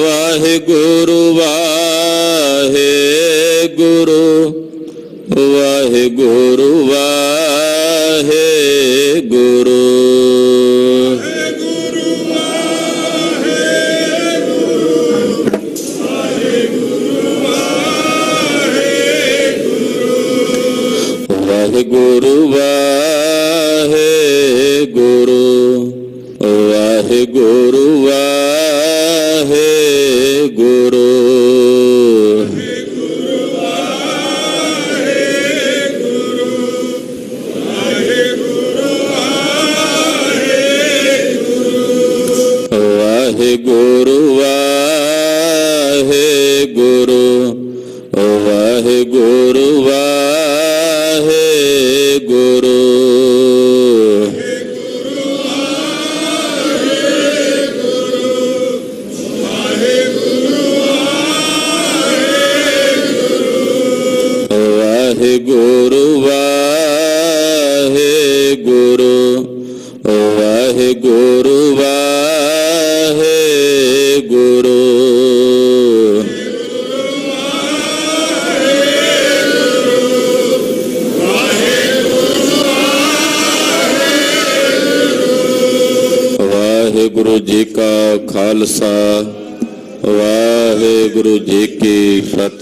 ਵਾਹਿਗੁਰੂ ਵਾਹਿਗੁਰੂ ਵਾਹਿਗੁਰੂ ਵਾਹਿਗੁਰੂ। ਵਾਹਿਗੁਰੂ ਵਾਹਿਗੁਰੂ ਵਾਹਿਗੁਰੂ ਵਾਹਿਗੁਰੂ। ਵਾਹਿਗੁਰੂ ਵਾਹਿਗੁਰੂ ਵਾਹਿਗੁਰੂ ਵਾਹਿਗੁਰੂ। ਵਾਹਿਗੁਰੂ ਵਾਹਿਗੁਰੂ ਵਾਹਿਗੁਰੂ ਵਾਹਿਗੁਰੂ। ਵਾਹਿਗੁਰੂ ਜੀ ਕਾ ਖਾਲਸਾ, ਵਾਹਿਗੁਰੂ ਜੀ ਕੀ ਫਤਿਹ।